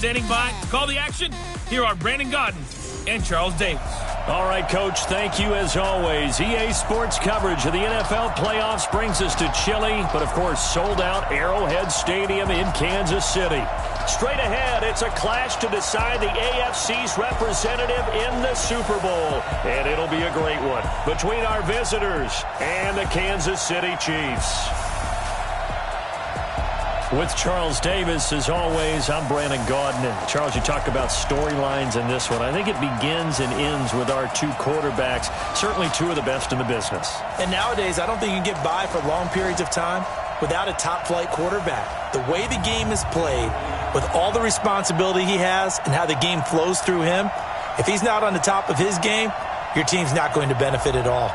standing by to call the action. Here are Brandon Gaudin and Charles Davis. All right, Coach, thank you as always. EA Sports coverage of the NFL playoffs brings us to chilly, but of course sold-out Arrowhead Stadium in Kansas City. Straight ahead, it's a clash to decide the AFC's representative in the Super Bowl, and it'll be a great one between our visitors and the Kansas City Chiefs. With Charles Davis, as always, I'm Brandon Gaudin. And Charles, you talked about storylines in this one. I think it begins and ends with our two quarterbacks, certainly two of the best in the business. And nowadays, I don't think you can get by for long periods of time without a top-flight quarterback. The way the game is played, with all the responsibility he has and how the game flows through him, if he's not on the top of his game, your team's not going to benefit at all.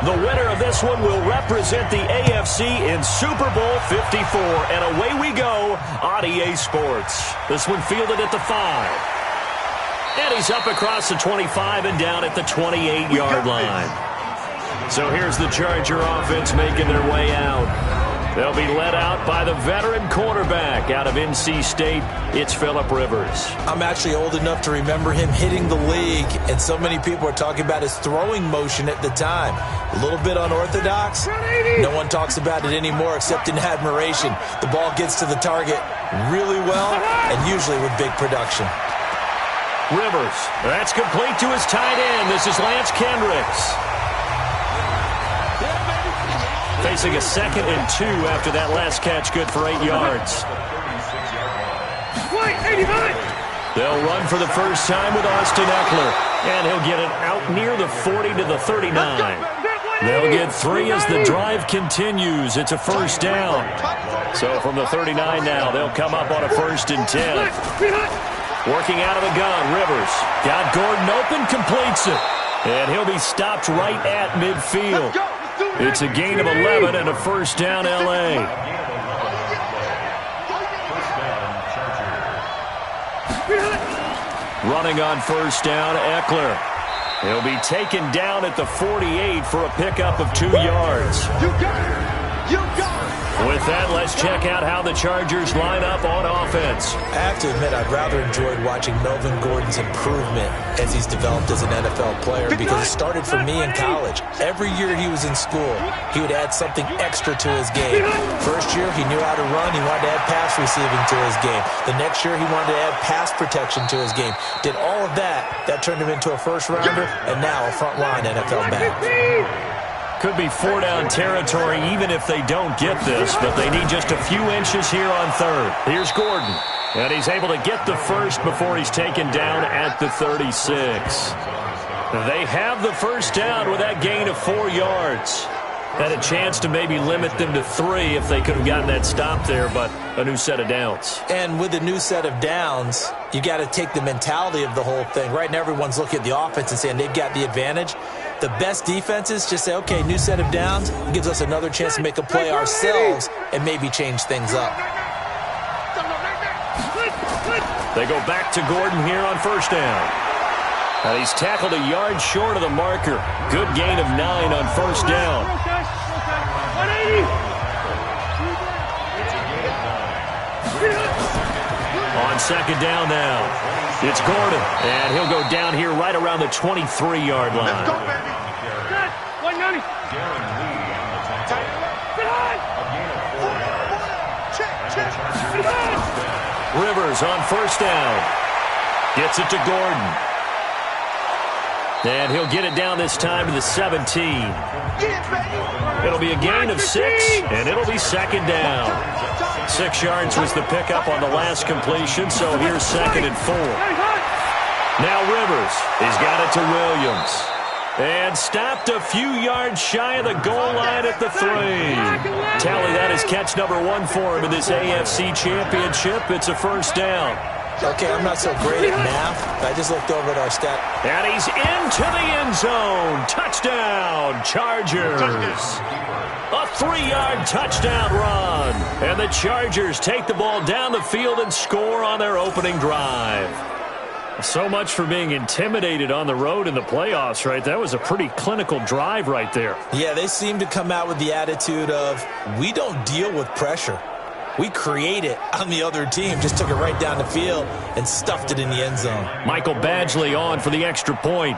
The winner of this one will represent the AFC in Super Bowl 54. And away we go on EA Sports. This one fielded at the 5. And he's up across the 25 and down at the 28-yard line. So here's the Charger offense making their way out. They'll be led out by the veteran quarterback out of NC State. It's Phillip Rivers. I'm actually old enough to remember him hitting the league, and so many people are talking about his throwing motion at the time. A little bit unorthodox. No one talks about it anymore except in admiration. The ball gets to the target really well and usually with big production. Rivers, that's complete to his tight end. This is Lance Kendricks. Facing a 2nd and 2 after that last catch, good for 8 yards. They'll run for the first time with Austin Eckler, and he'll get it out near the 40 to the 39. They'll get 3 as the drive continues. It's a first down. So from the 39 now, they'll come up on a 1st and 10. Working out of the gun, Rivers got Gordon open, completes it, and he'll be stopped right at midfield. It's a gain of 11 and a first down, L.A. Running on first down, Eckler. He'll be taken down at the 48 for a pickup of 2 yards. With that, let's check out how the Chargers line up on offense. I have to admit, I've rather enjoyed watching Melvin Gordon's improvement as he's developed as an NFL player because it started for me in college. Every year he was in school, he would add something extra to his game. First year, he knew how to run. He wanted to add pass receiving to his game. The next year, he wanted to add pass protection to his game. Did all of that. That turned him into a first-rounder and now a front-line NFL back. Could be 4-down territory even if they don't get this, but they need just a few inches here on 3rd. Here's Gordon, and he's able to get the first before he's taken down at the 36. They have the first down with that gain of 4 yards. Had a chance to maybe limit them to 3 if they could have gotten that stop there, but a new set of downs. And with a new set of downs, you got to take the mentality of the whole thing. Right now, everyone's looking at the offense and saying they've got the advantage. The best defenses just say, okay, new set of downs. It gives us another chance to make a play ourselves and maybe change things up. They go back to Gordon here on first down. And he's tackled a yard short of the marker. Good gain of 9 on first down. On second down now, it's Gordon, and he'll go down here right around the 23-yard line. Rivers on first down. Gets it to Gordon. And he'll get it down this time to the 17. It'll be a gain of 6, and it'll be second down. 6 yards was the pickup on the last completion, so here's 2nd and 4. Now Rivers has got it to Williams. And stopped a few yards shy of the goal line at the 3. Tally that is catch number 1 for him in this AFC Championship. It's a first down. Okay, I'm not so great at math. I just looked over at our stat. And he's into the end zone. Touchdown, Chargers. A 3-yard touchdown run. And the Chargers take the ball down the field and score on their opening drive. So much for being intimidated on the road in the playoffs, right? That was a pretty clinical drive right there. Yeah, they seem to come out with the attitude of, we don't deal with pressure. We create it on the other team. Just took it right down the field and stuffed it in the end zone. Michael Badgley on for the extra point.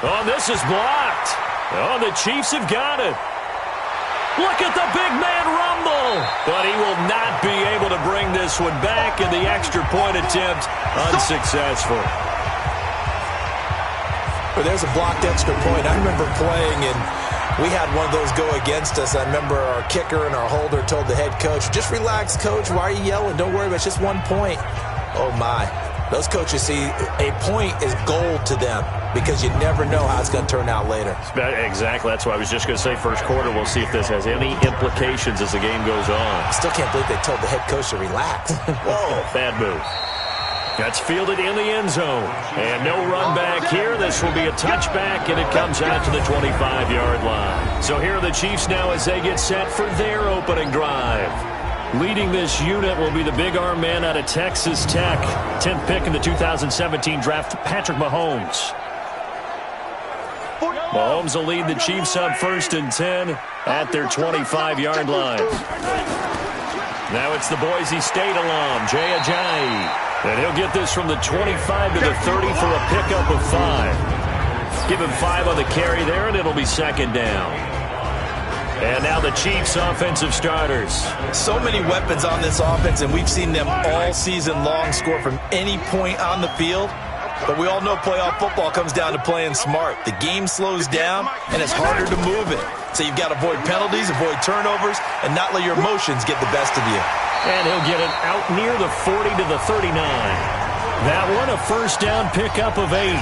Oh, this is blocked. Oh, the Chiefs have got it. Look at the big man rumble. But he will not be able to bring this one back, and the extra point attempt unsuccessful. Well, there's a blocked extra point. I remember playing, and we had one of those go against us. I remember our kicker and our holder told the head coach, just relax, coach. Why are you yelling? Don't worry about it. It's just 1 point. Oh, my. Those coaches see a point is gold to them because you never know how it's going to turn out later. Exactly. That's what I was just going to say. First quarter, we'll see if this has any implications as the game goes on. I still can't believe they told the head coach to relax. Whoa, bad move. That's fielded in the end zone. And no run back here. This will be a touchback, and it comes out to the 25-yard line. So here are the Chiefs now as they get set for their opening drive. Leading this unit will be the big arm man out of Texas Tech. 10th pick in the 2017 draft, Patrick Mahomes. Mahomes will lead the Chiefs up 1st and 10 at their 25-yard line. Now it's the Boise State alum, Jay Ajayi. And he'll get this from the 25 to the 30 for a pickup of 5. Give him 5 on the carry there, and it'll be 2nd down. And now the Chiefs' offensive starters. So many weapons on this offense, and we've seen them all season long score from any point on the field. But we all know playoff football comes down to playing smart. The game slows down, and it's harder to move it. So you've got to avoid penalties, avoid turnovers, and not let your emotions get the best of you. And he'll get it out near the 40 to the 39. That one a first down pickup of 8.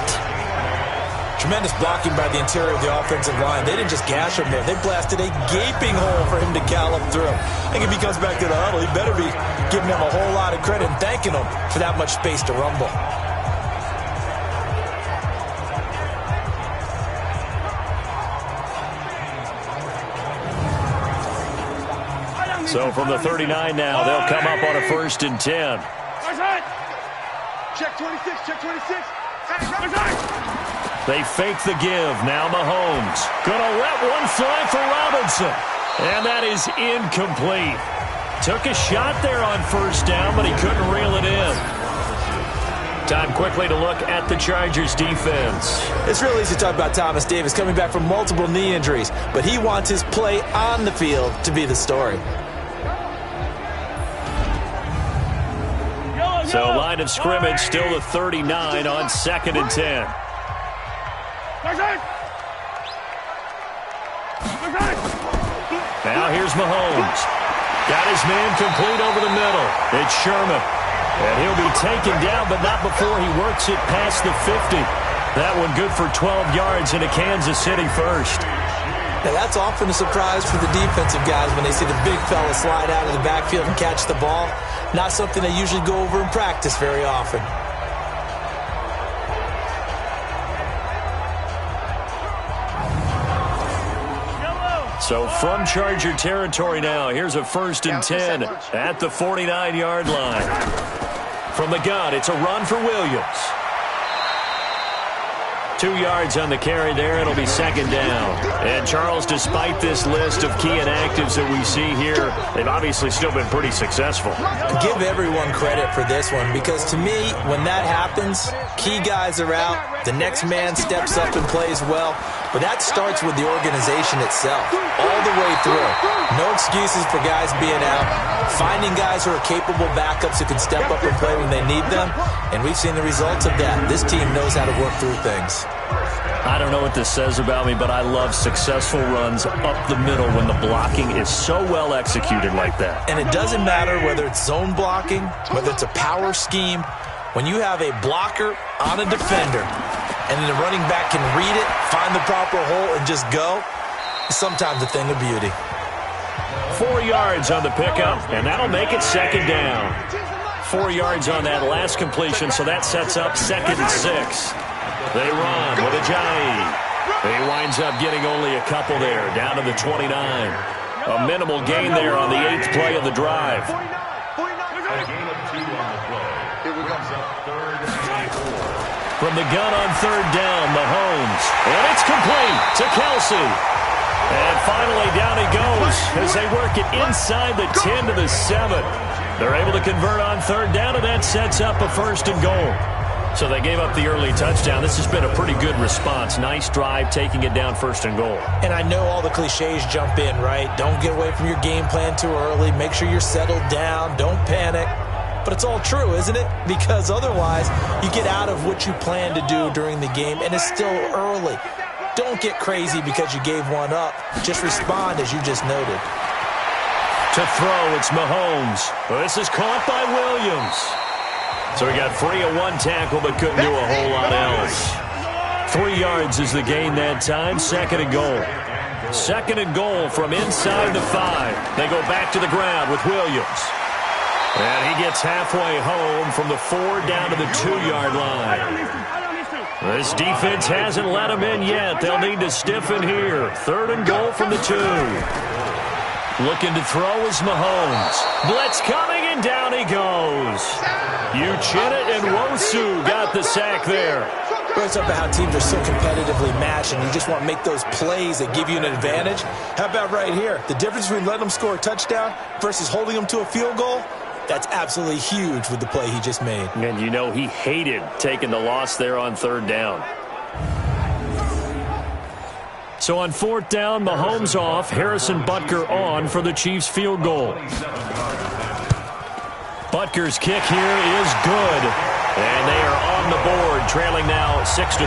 Tremendous blocking by the interior of the offensive line. They didn't just gash him there. They blasted a gaping hole for him to gallop through. I think if he comes back to the huddle, he better be giving him a whole lot of credit and thanking him for that much space to rumble. So from the 39 now, they'll come up on a 1st and 10. Check 26, check 26. They fake the give. Now Mahomes. Gonna let one fly for Robinson. And that is incomplete. Took a shot there on 1st down, but he couldn't reel it in. Time quickly to look at the Chargers defense. It's real easy to talk about Thomas Davis coming back from multiple knee injuries, but he wants his play on the field to be the story. So line of scrimmage still the 39 on 2nd and 10. Now here's Mahomes. Got his man complete over the middle. It's Sherman. And he'll be taken down, but not before he works it past the 50. That one good for 12 yards into Kansas City first. Now that's often a surprise for the defensive guys when they see the big fella slide out of the backfield and catch the ball. Not something they usually go over in practice very often. So from Charger territory now, here's a 1st and 10 at the 49-yard line. From the gun, it's a run for Williams. 2 yards on the carry there. It'll be 2nd down. And, Charles, despite this list of key inactives that we see here, they've obviously still been pretty successful. Give everyone credit for this one because, to me, when that happens, key guys are out, the next man steps up and plays well. But that starts with the organization itself, all the way through. No excuses for guys being out. Finding guys who are capable backups who can step up and play when they need them. And we've seen the results of that. This team knows how to work through things. I don't know what this says about me, but I love successful runs up the middle when the blocking is so well executed like that. And it doesn't matter whether it's zone blocking, whether it's a power scheme, When you have a blocker on a defender, and then the running back can read it, find the proper hole, and just go, it's sometimes a thing of beauty. 4 yards on the pickup, and that'll make it second down. 4 yards on that last completion, so that sets up 2nd and 6. They run with Ajayi. He winds up getting only a couple there, down to the 29. A minimal gain there on the 8th play of the drive. From the gun on 3rd down, Mahomes. And it's complete to Kelsey. And finally down he goes as they work it inside the 10 to the 7. They're able to convert on 3rd down, and that sets up a 1st and goal. So they gave up the early touchdown. This has been a pretty good response. Nice drive, taking it down 1st and goal. And I know all the cliches jump in, right? Don't get away from your game plan too early. Make sure you're settled down. Don't panic. But it's all true, isn't it? Because otherwise, you get out of what you plan to do during the game, and it's still early. Don't get crazy because you gave one up. Just respond as you just noted. To throw, it's Mahomes. This is caught by Williams. So he got free of one tackle but couldn't do a whole lot else. 3 yards is the gain that time, 2nd and goal. 2nd and goal from inside the 5. They go back to the ground with Williams. And he gets halfway home from the 4 down to the 2-yard line. This defense hasn't let him in yet. They'll need to stiffen here. 3rd and goal from the 2. Looking to throw is Mahomes. Blitz coming, and down he goes. Uchenna and Wosu got the sack there. It's up to how teams are so competitively matched, and you just want to make those plays that give you an advantage. How about right here? The difference between letting them score a touchdown versus holding them to a field goal, that's absolutely huge with the play he just made. And you know he hated taking the loss there on 3rd down. So on 4th down, Mahomes off, Harrison Butker on for the Chiefs field goal. Butker's kick here is good. And they are on the board, trailing now 6-3.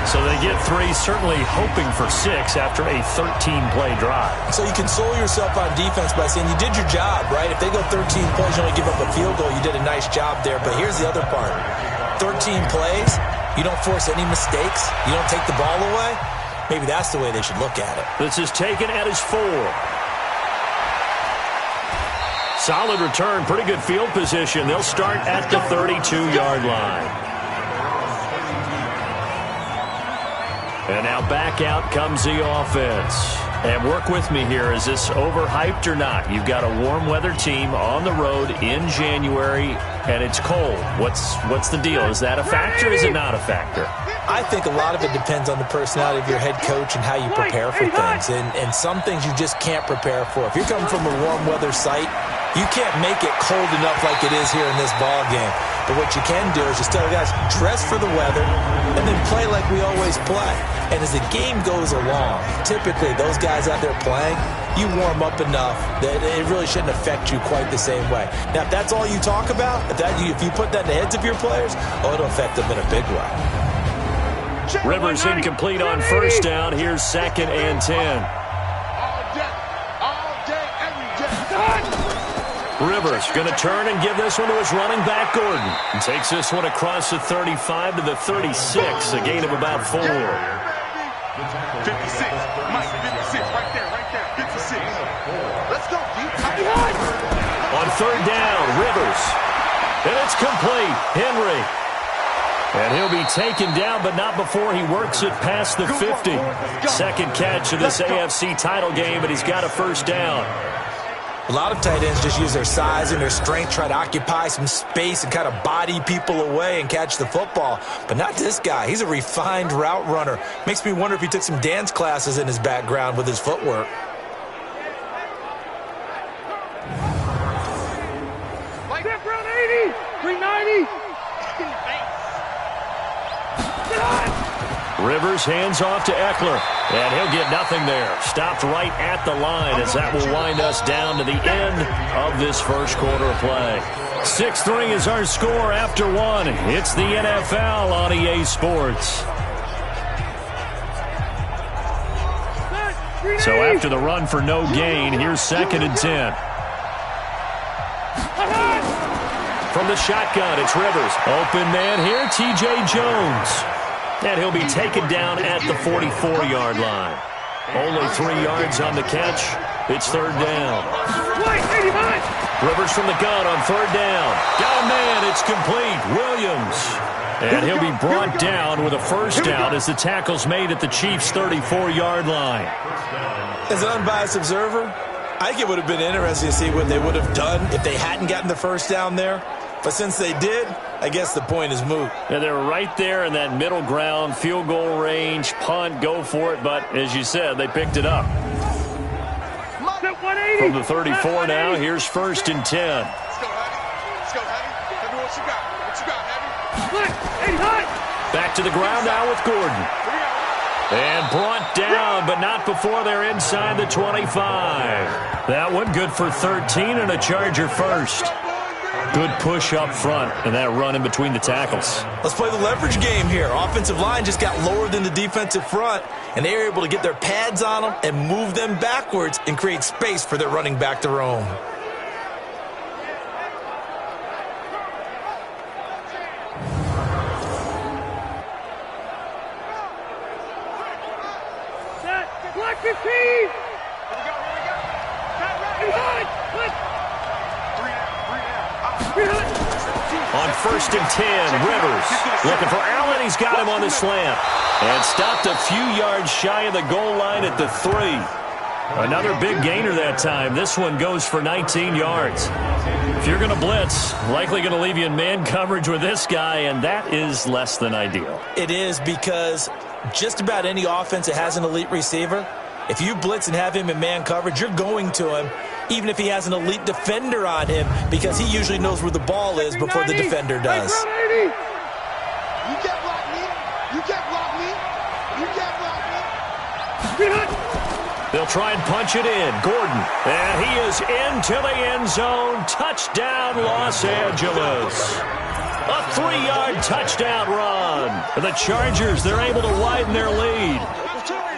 So they get 3, certainly hoping for 6 after a 13-play drive. So you console yourself on defense by saying you did your job, right? If they go 13 plays, you only give up a field goal, you did a nice job there. But here's the other part. 13 plays, you don't force any mistakes, you don't take the ball away. Maybe that's the way they should look at it. This is taken at his 4. Solid return, pretty good field position. They'll start at the 32-yard line. And now back out comes the offense. And work with me here. Is this overhyped or not? You've got a warm weather team on the road in January, and it's cold. What's the deal? Is that a factor or is it not a factor? I think a lot of it depends on the personality of your head coach and how you prepare for things. And some things you just can't prepare for. If you're coming from a warm weather site, you can't make it cold enough like it is here in this ball game. But what you can do is just tell the guys, dress for the weather and then play like we always play. And as the game goes along, typically those guys out there playing, you warm up enough that it really shouldn't affect you quite the same way. Now, if that's all you talk about, if you put that in the heads of your players, it'll affect them in a big way. Rivers incomplete on 1st down. Here's 2nd and 10. Rivers going to turn and give this one to his running back, Gordon. And takes this one across the 35 to the 36, a gain of about 4. 56. Mike, 56. Right there. 56. Let's go, On 3rd down, Rivers. And it's complete. Henry. And he'll be taken down, but not before he works it past the 50. 2nd catch of this AFC title game, and he's got a 1st down. A lot of tight ends just use their size and their strength, try to occupy some space and kind of body people away and catch the football. But not this guy. He's a refined route runner. Makes me wonder if he took some dance classes in his background with his footwork. Like that, Brown 80, 390. In the face. Rivers hands off to Eckler, and he'll get nothing there. Stopped right at the line as that will wind us down to the end of this first quarter of play. 6-3 is our score after 1. It's the NFL on EA Sports. So after the run for no gain, here's 2nd and 10. From the shotgun, it's Rivers. Open man here, T.J. Jones. And he'll be taken down at the 44-yard line. Only 3 yards on the catch. It's third down. Rivers from the gun on third down. Got a man. It's complete. Williams. And he'll be brought down with a first down as the tackle's made at the Chiefs' 34-yard line. As an unbiased observer, I think it would have been interesting to see what they would have done if they hadn't gotten the first down there. But since they did, I guess the point is moot. Yeah, they're right there in that middle ground, field goal range, punt, go for it. But as you said, they picked it up. From the 34 now, here's first and 10. Let's go, Heavy. Let's go, Heavy. Heavy, what you got? What you got, Heavy? Back to the ground now with Gordon. And brought down, but not before they're inside the 25. That one good for 13 and a Charger first. Good push up front and that run in between the tackles. Let's play the leverage game here. Offensive line just got lower than the defensive front, and they were able to get their pads on them and move them backwards and create space for their running back to roam. Black 15! On first and 10, Rivers looking for Allen. He's got him on the slant. And stopped a few yards shy of the goal line at the 3. Another big gainer that time. This one goes for 19 yards. If you're going to blitz, likely going to leave you in man coverage with this guy, and that is less than ideal. It is, because just about any offense that has an elite receiver, if you blitz and have him in man coverage, you're going to him, even if he has an elite defender on him, because he usually knows where the ball is before the defender does. You can't block me. You can't block me. You can't block me. They'll try and punch it in. Gordon. And he is into the end zone. Touchdown, Los Angeles. A 3-yard touchdown run. And the Chargers, they're able to widen their lead.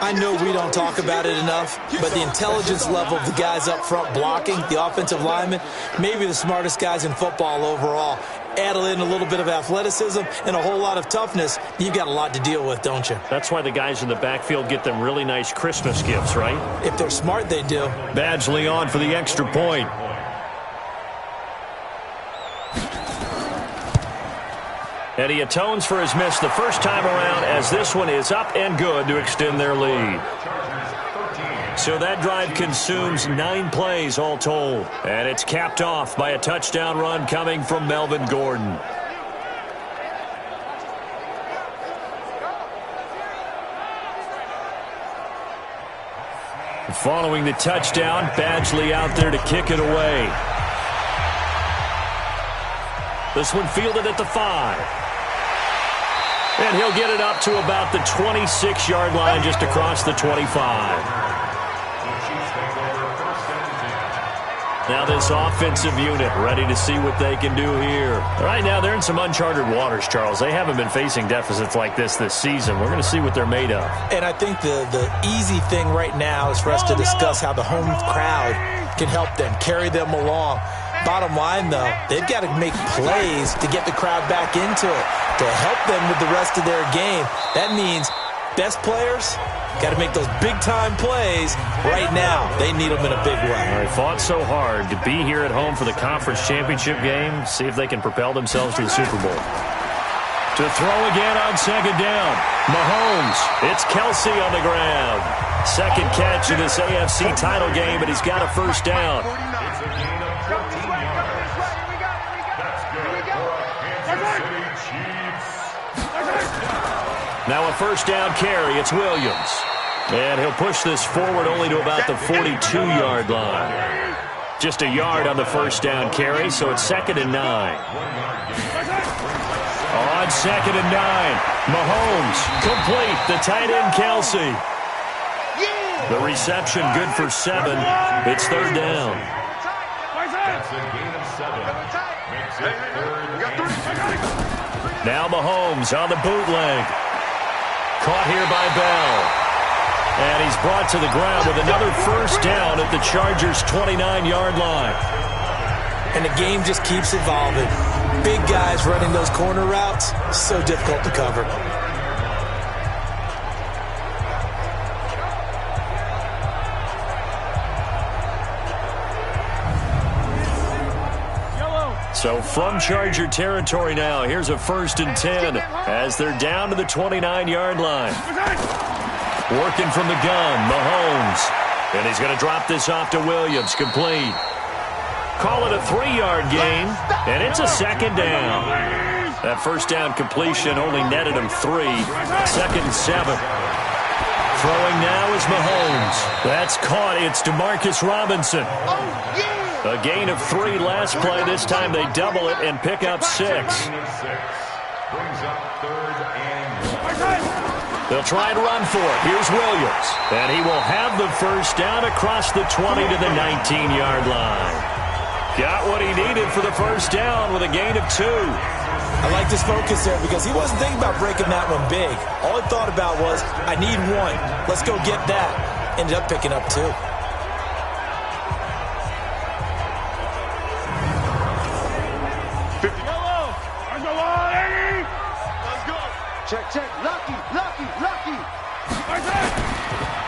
I know we don't talk about it enough, but the intelligence level of the guys up front blocking, the offensive linemen, maybe the smartest guys in football overall. Add in a little bit of athleticism and a whole lot of toughness, you've got a lot to deal with, don't you? That's why the guys in the backfield get them really nice Christmas gifts, right? If they're smart, they do. Badgley on for the extra point. And he atones for his miss the first time around, as this one is up and good to extend their lead. So that drive consumes 9 plays all told. And it's capped off by a touchdown run coming from Melvin Gordon. Following the touchdown, Badgley out there to kick it away. This one fielded at the 5. And he'll get it up to about the 26-yard line, just across the 25. Now this offensive unit ready to see what they can do here. Right now they're in some uncharted waters, Charles. They haven't been facing deficits like this season. We're going to see what they're made of. And I think the easy thing right now is for us to discuss how the home crowd can help them, carry them along. Bottom line, though, they've got to make plays to get the crowd back into it, to help them with the rest of their game. That means best players got to make those big-time plays right now. They need them in a big way. They fought so hard to be here at home for the conference championship game. See if they can propel themselves to the Super Bowl. To throw again on second down. Mahomes. It's Kelsey on the ground. Second catch in this AFC title game, but he's got a first down. Now a first down carry. It's Williams. And he'll push this forward only to about the 42-yard line. Just a yard on the first down carry, so it's 2nd and 9. On 2nd and 9, Mahomes complete. The tight end, Kelsey. The reception good for 7. It's third down. Now Mahomes on the bootleg. Caught here by Bell. And he's brought to the ground with another first down at the Chargers' 29-yard line. And the game just keeps evolving. Big guys running those corner routes, so difficult to cover. So from Charger territory now, here's a 1st and 10 as they're down to the 29-yard line. Working from the gun, Mahomes. And he's going to drop this off to Williams, complete. Call it a 3-yard gain, and it's a 2nd down. That 1st down completion only netted him 3. 2nd and 7. Throwing now is Mahomes. That's caught. It's Demarcus Robinson. A gain of 3 last play. This time they double it and pick up 6. They'll try and run for it. Here's Williams. And he will have the 1st down across the 20 to the 19-yard line. Got what he needed for the 1st down with a gain of 2. I like this focus there because he wasn't thinking about breaking that one big. All he thought about was, I need 1. Let's go get that. Ended up picking up 2. Check. Lucky.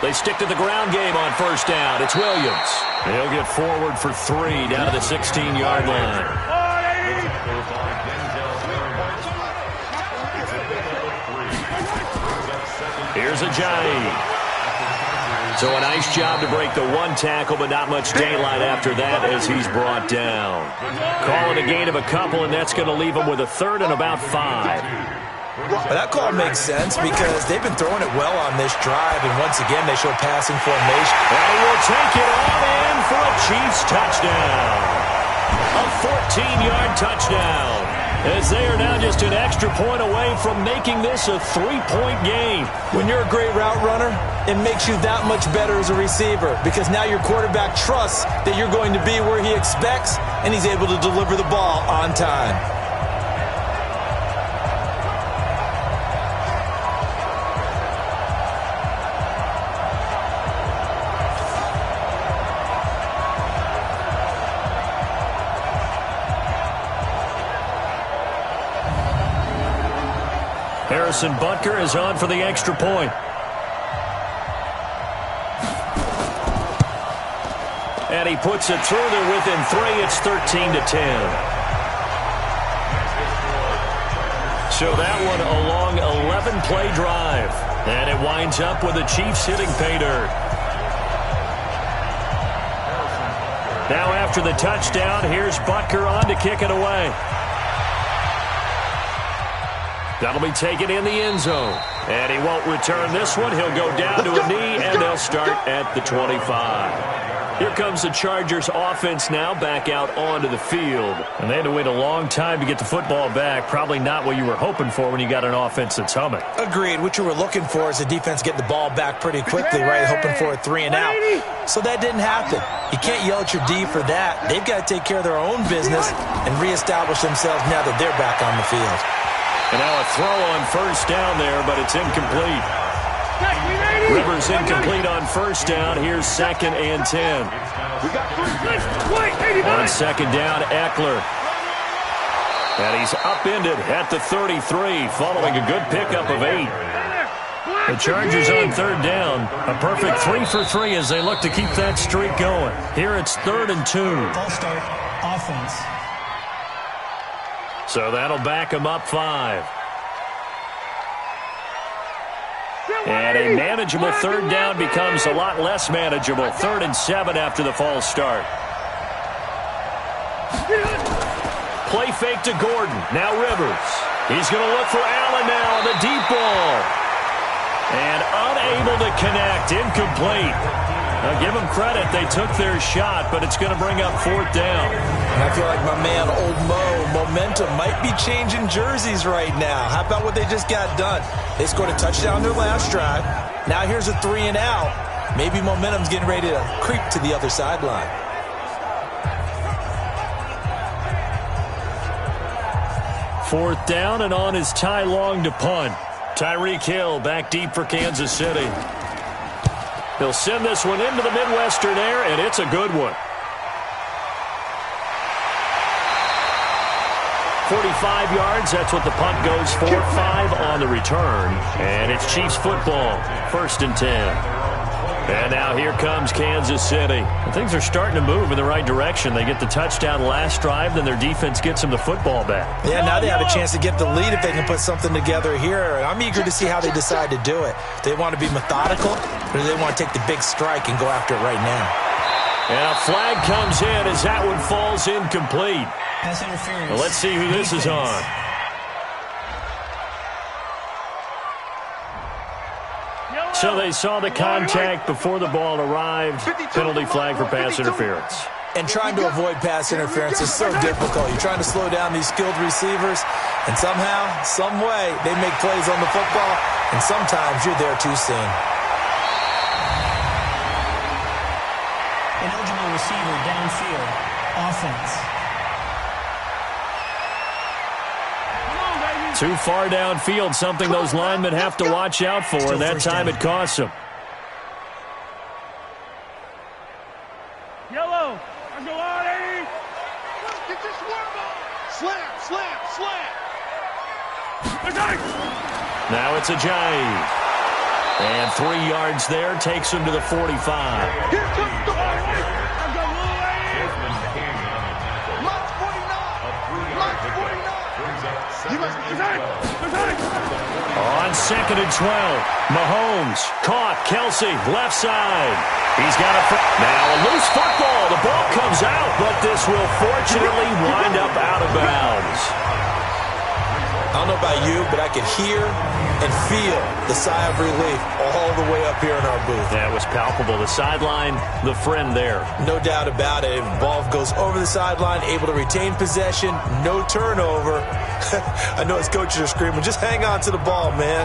They stick to the ground game on 1st down. It's Williams. He'll get forward for 3 down to the 16-yard line. Here's Ajayi. So a nice job to break the 1 tackle, but not much daylight after that as he's brought down. Call it a gain of a couple, and that's going to leave him with a 3rd and about 5. Well, that call makes sense because they've been throwing it well on this drive, and once again they show passing formation. And he will take it on in for a Chiefs touchdown. A 14-yard touchdown. As they are now just an extra point away from making this a 3-point game. When you're a great route runner, it makes you that much better as a receiver because now your quarterback trusts that you're going to be where he expects, and he's able to deliver the ball on time. Harrison Butker is on for the extra point. And he puts it through. They're within 3. It's 13 to 10. So that one a long 11-play drive. And it winds up with the Chiefs hitting pay dirt. Now after the touchdown, here's Butker on to kick it away. That'll be taken in the end zone. And he won't return this one. He'll go down to a knee, and they'll start at the 25. Here comes the Chargers offense now back out onto the field. And they had to wait a long time to get the football back. Probably not what you were hoping for when you got an offense that's humming. Agreed. What you were looking for is the defense getting the ball back pretty quickly, right? Hoping for a 3 and out. So that didn't happen. You can't yell at your D for that. They've got to take care of their own business and reestablish themselves now that they're back on the field. And now a throw on 1st down there, but it's incomplete. Rivers incomplete on 1st down. Here's 2nd and 10. On 2nd down, Eckler. And he's upended at the 33 following a good pickup of 8. The Chargers on 3rd down. A perfect 3 for 3 as they look to keep that streak going. Here it's 3rd and 2. Ball start, offense. So that'll back him up 5. And a manageable 3rd down becomes a lot less manageable. 3rd and 7 after the false start. Play fake to Gordon. Now Rivers. He's going to look for Allen now on the deep ball. And unable to connect. Incomplete. Now give them credit. They took their shot, but it's going to bring up 4th down. And I feel like my man, Old Mo, momentum might be changing jerseys right now. How about what they just got done? They scored a touchdown their last drive. Now here's a 3 and out. Maybe momentum's getting ready to creep to the other sideline. Fourth down, and on is Ty Long to punt. Tyreek Hill back deep for Kansas City. He'll send this one into the Midwestern air, and it's a good one. 45 yards. That's what the punt goes for. 5 on the return. And it's Chiefs football. 1st and 10. And now here comes Kansas City. And things are starting to move in the right direction. They get the touchdown last drive, then their defense gets them the football back. Yeah, now they have a chance to get the lead if they can put something together here. And I'm eager to see how they decide to do it. Do they want to be methodical, or do they want to take the big strike and go after it right now? And a flag comes in as that one falls incomplete. Pass interference. Well, let's see who this is on. So they saw the contact before the ball arrived. Penalty flag for pass interference. And trying to avoid pass interference is so difficult. You're trying to slow down these skilled receivers, and somehow, some way, they make plays on the football, and sometimes you're there too soon. Ineligible receiver downfield. Offense. Too far downfield, something those linemen have to watch out for, and that time it costs them. Yellow. Let's go on, Eddie. Get this worm on. Slam, slam, slam. Now it's a jive. And 3 yards there takes him to the 45. Here comes the ball. March 49. March 49. You must be On 2nd and 12, Mahomes caught. Kelsey, left side. He's got a now a loose football. The ball comes out, but this will fortunately wind up out of bounds. I don't know about you, but I could hear and feel the sigh of relief all the way up here in our booth. That was palpable. The sideline, the friend there. No doubt about it. The ball goes over the sideline, able to retain possession, no turnover. I know his coaches are screaming, just hang on to the ball, man.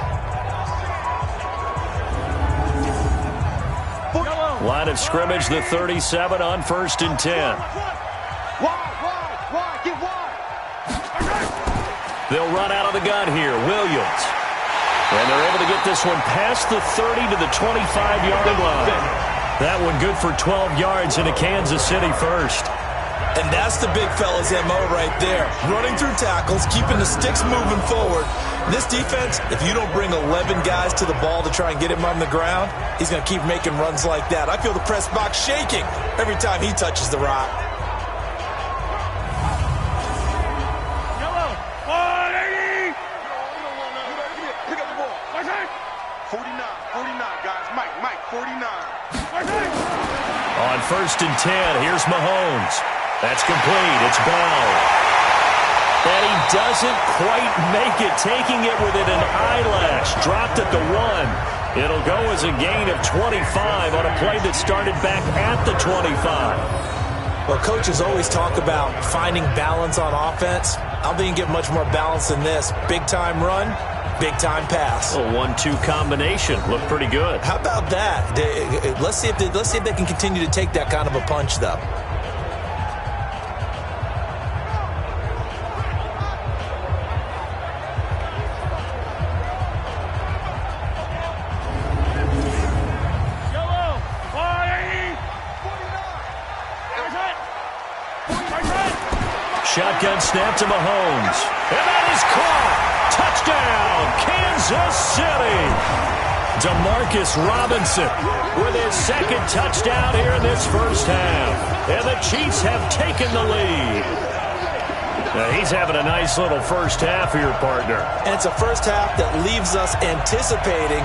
Line of scrimmage, the 37 on 1st and 10. Wide, get wide. They'll run out of the gun here. Williams. And they're able to get this one past the 30 to the 25-yard line. That one good for 12 yards into Kansas City first. And that's the big fella's MO right there. Running through tackles, keeping the sticks moving forward. This defense, if you don't bring 11 guys to the ball to try and get him on the ground, he's going to keep making runs like that. I feel the press box shaking every time he touches the rock. Yellow. 180. Pick up the ball. 49, guys. Mike, 49. On 1st and 10, here's Mahomes. That's complete. It's Bell. And he doesn't quite make it, taking it within an eyelash. Dropped at the 1. It'll go as a gain of 25 on a play that started back at the 25. Well, coaches always talk about finding balance on offense. I don't think you can get much more balance than this. Big-time run, big-time pass. A 1-2 combination. Looked pretty good. How about that? Let's see if they can continue to take that kind of a punch, though. Shotgun snap to Mahomes. And that is caught. Touchdown, Kansas City. Demarcus Robinson with his 2nd touchdown here in this first half. And the Chiefs have taken the lead. Now, he's having a nice little first half here, partner. And it's a first half that leaves us anticipating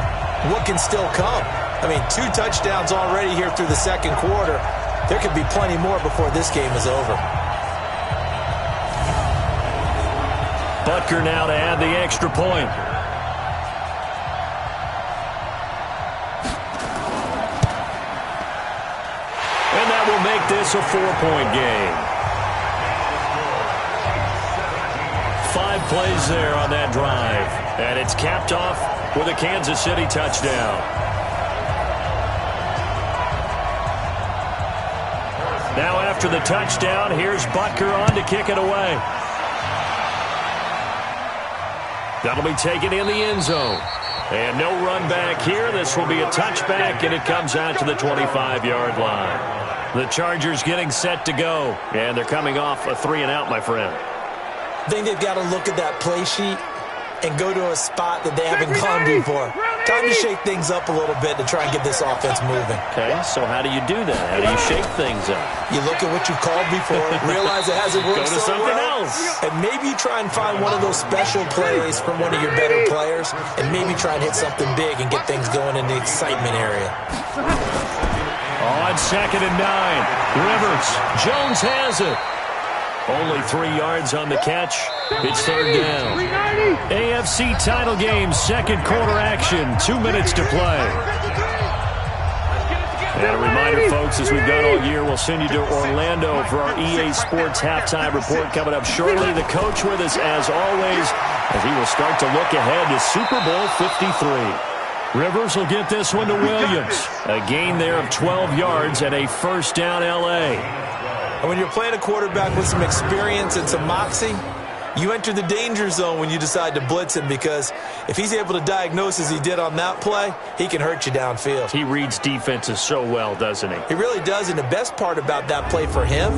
what can still come. I mean, 2 touchdowns already here through the 2nd quarter. There could be plenty more before this game is over. Butker now to add the extra point. And that will make this a 4-point game. 5 plays there on that drive. And it's capped off with a Kansas City touchdown. Now after the touchdown, here's Butker on to kick it away. That'll be taken in the end zone. And no run back here. This will be a touchback, and it comes out to the 25-yard line. The Chargers getting set to go, and they're coming off a 3-and-out, my friend. I think they've got to look at that play sheet and go to a spot that they haven't gone before. Time to shake things up a little bit to try and get this offense moving. Okay, so how do you do that? How do you shake things up? You look at what you called before, realize it hasn't worked Go to so something well, else. and maybe try and find one of those special plays from one of your better players, and maybe try and hit something big and get things going in the excitement area. On 2nd and 9, Rivers. Jones has it. Only 3 yards on the catch. It's 3rd down. AFC title game, second quarter action. 2 minutes to play. And a reminder, folks, as we've done all year, we'll send you to Orlando for our EA Sports halftime report coming up shortly. The coach with us, as always, as he will start to look ahead to Super Bowl 53. Rivers will get this one to Williams. A gain there of 12 yards and a first down L.A. And when you're playing a quarterback with some experience and some moxie, you enter the danger zone when you decide to blitz him, because if he's able to diagnose as he did on that play, he can hurt you downfield. He reads defenses so well, doesn't he? He really does, and the best part about that play for him,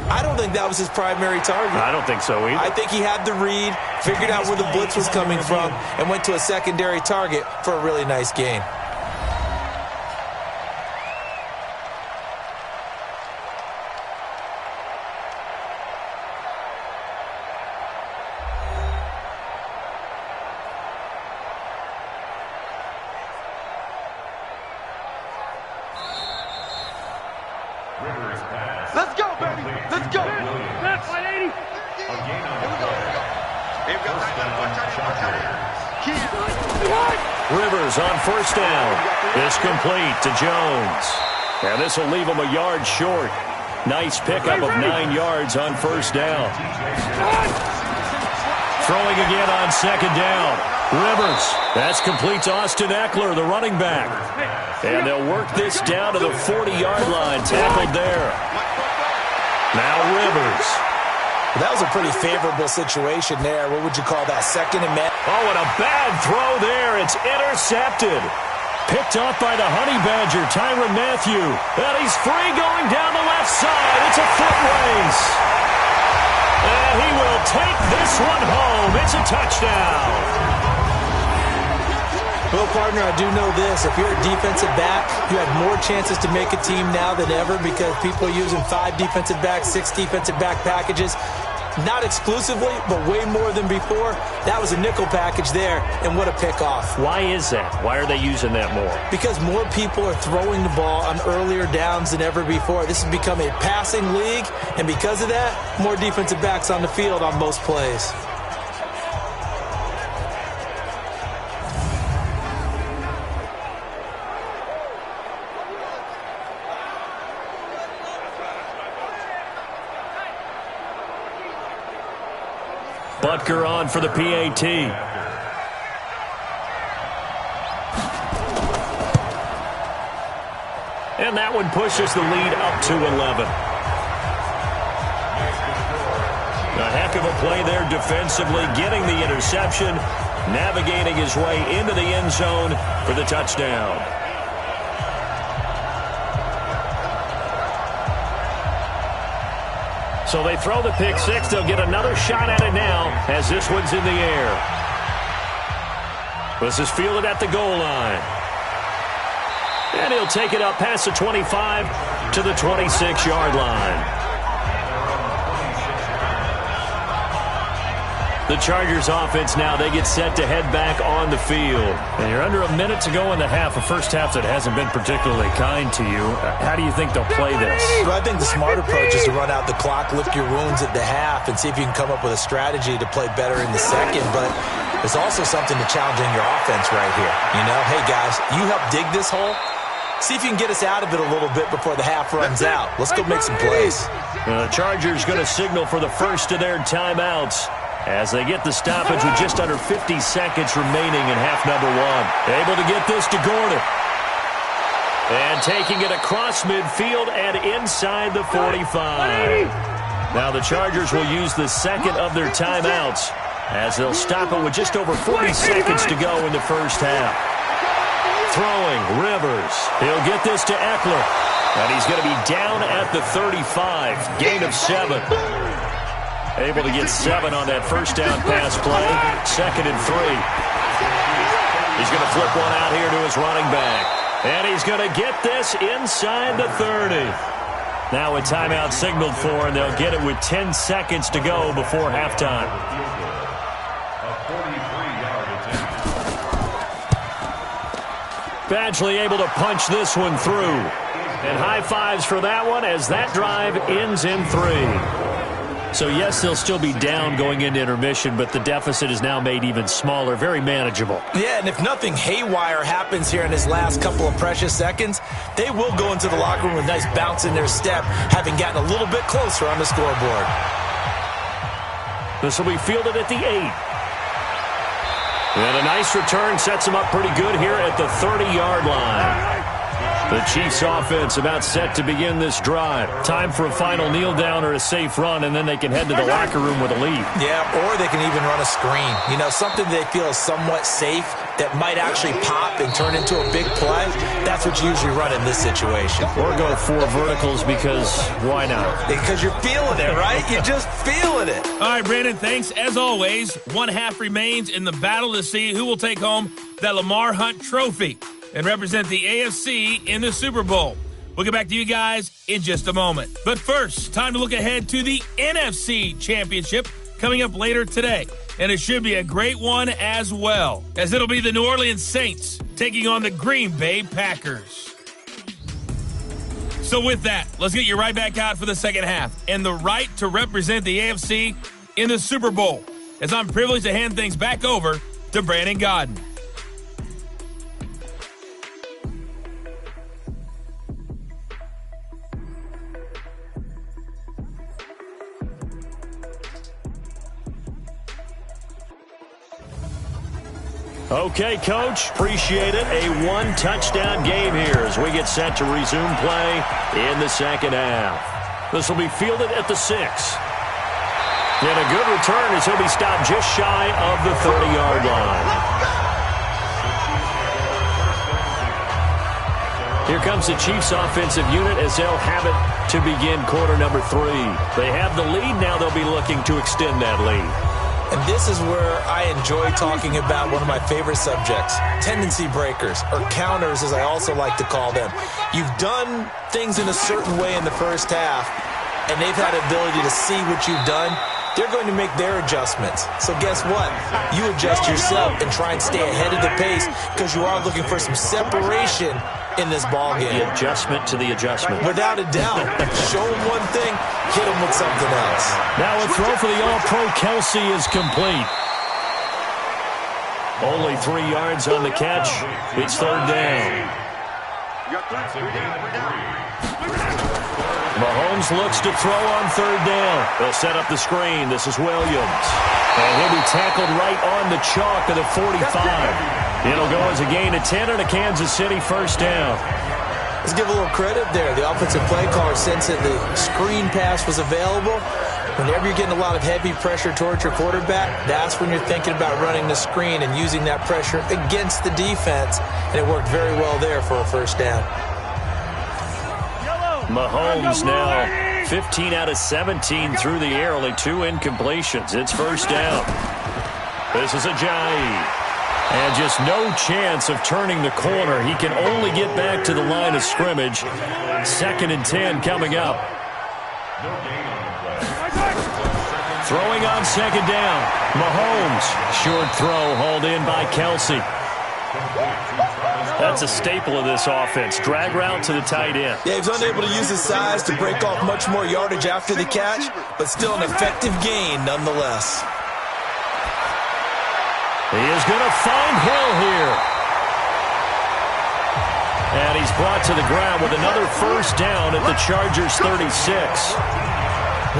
I don't think that was his primary target. I don't think so either. I think he had the read, figured out where the blitz was coming from, and went to a secondary target for a really nice gain. Let's go, baby. Let's go. That's 180. Rivers on first down. It's complete to Jones. And this will leave him a yard short. Nice pickup of 9 yards on first down. Throwing again on 2nd down. Rivers. That's complete to Austin Eckler, the running back. And they'll work this down to the 40-yard line. Tackled there. Now Rivers. That was a pretty favorable situation there. What would you call that? 2nd and man. Oh, and a bad throw there. It's intercepted. Picked off by the Honey Badger, Tyrann Mathieu. And he's free going down the left side. It's a foot race. And he will take this one home. It's a touchdown. Well, partner, I do know this. If you're a defensive back, you have more chances to make a team now than ever because people are using 5 defensive backs, 6 defensive back packages. Not exclusively, but way more than before. That was a nickel package there, and what a pickoff. Why is that? Why are they using that more? Because more people are throwing the ball on earlier downs than ever before. This has become a passing league, and because of that, more defensive backs on the field on most plays. Butker on for the PAT. And that one pushes the lead up to 11. A heck of a play there defensively, getting the interception, navigating his way into the end zone for the touchdown. So they throw the pick six. They'll get another shot at it now as this one's in the air. This is fielded at the goal line. And he'll take it up past the 25 to the 26-yard line. The Chargers offense now, they get set to head back on the field. And you're under a minute to go in the half, a first half that hasn't been particularly kind to you. How do you think they'll play this? Well, I think the smart approach is to run out the clock, lick your wounds at the half, and see if you can come up with a strategy to play better in the second. But there's also something to challenging your offense right here. You know, hey, guys, you help dig this hole. See if you can get us out of it a little bit before the half runs out. Let's go make some plays. The Chargers going to signal for the first of their timeouts as they get the stoppage with just under 50 seconds remaining in half number one. Able to get this to Gordon. And taking it across midfield and inside the 45. Now the Chargers will use the second of their timeouts as they'll stop it with just over 40 seconds to go in the first half. Throwing, Rivers. He'll get this to Eckler. And he's going to be down at the 35. Gain of 7. Able to get 7 on that first down pass play. 2nd and 3. He's going to flip one out here to his running back. And he's going to get this inside the 30. Now a timeout signaled for, and they'll get it with 10 seconds to go before halftime. Badgley able to punch this one through. And high fives for that one as that drive ends in 3. So, yes, they'll still be down going into intermission, but the deficit is now made even smaller, very manageable. Yeah, and if nothing haywire happens here in his last couple of precious seconds, they will go into the locker room with a nice bounce in their step, having gotten a little bit closer on the scoreboard. This will be fielded at the 8. And a nice return sets him up pretty good here at the 30-yard line. The Chiefs offense about set to begin this drive. Time for a final kneel down or a safe run, and then they can head to the locker room with a lead. Yeah, or they can even run a screen. You know, something they feel is somewhat safe that might actually pop and turn into a big play. That's what you usually run in this situation. Or go 4 verticals because why not? Because you're feeling it, right? You're just feeling it. All right, Brandon, thanks. As always, 1 half remains in the battle to see who will take home that Lamar Hunt trophy and represent the AFC in the Super Bowl. We'll get back to you guys in just a moment. But first, time to look ahead to the NFC Championship coming up later today. And it should be a great one as well, as it'll be the New Orleans Saints taking on the Green Bay Packers. So with that, let's get you right back out for the second half and the right to represent the AFC in the Super Bowl, as I'm privileged to hand things back over to Brandon Godden. Okay, Coach, appreciate it. A 1-touchdown game here as we get set to resume play in the second half. This will be fielded at the 6. And a good return as he'll be stopped just shy of the 30-yard line. Here comes the Chiefs offensive unit as they'll have it to begin quarter number 3. They have the lead. Now they'll be looking to extend that lead. And this is where I enjoy talking about one of my favorite subjects, tendency breakers, or counters as I also like to call them. You've done things in a certain way in the first half, and they've had the ability to see what you've done. They're going to make their adjustments. So guess what? You adjust yourself and try and stay ahead of the pace because you are looking for some separation in this ballgame. The adjustment to the adjustment. Without a doubt. Show them one thing, hit them with something else. Now a throw for the All-Pro Kelsey is complete. Only 3 yards on the catch. It's third down. Mahomes looks to throw on third down. They'll set up the screen. This is Williams. And he'll be tackled right on the chalk of the 45. It'll go as a gain of 10 and a Kansas City first down. Let's give a little credit there. The offensive play caller sensed that the screen pass was available. Whenever you're getting a lot of heavy pressure towards your quarterback, that's when you're thinking about running the screen and using that pressure against the defense. And it worked very well there for a first down. Mahomes now 15 out of 17 through the air, only 2 incompletions. It's first down. This is Ajayi. And just no chance of turning the corner. He can only get back to the line of scrimmage. 2nd and 10 coming up. Throwing on second down. Mahomes. Short throw hauled in by Kelsey. That's a staple of this offense. Drag route to the tight end. Yeah, he's unable to use his size to break off much more yardage after the catch, but still an effective gain nonetheless. He is going to find Hill here. And he's brought to the ground with another first down at the Chargers' 36.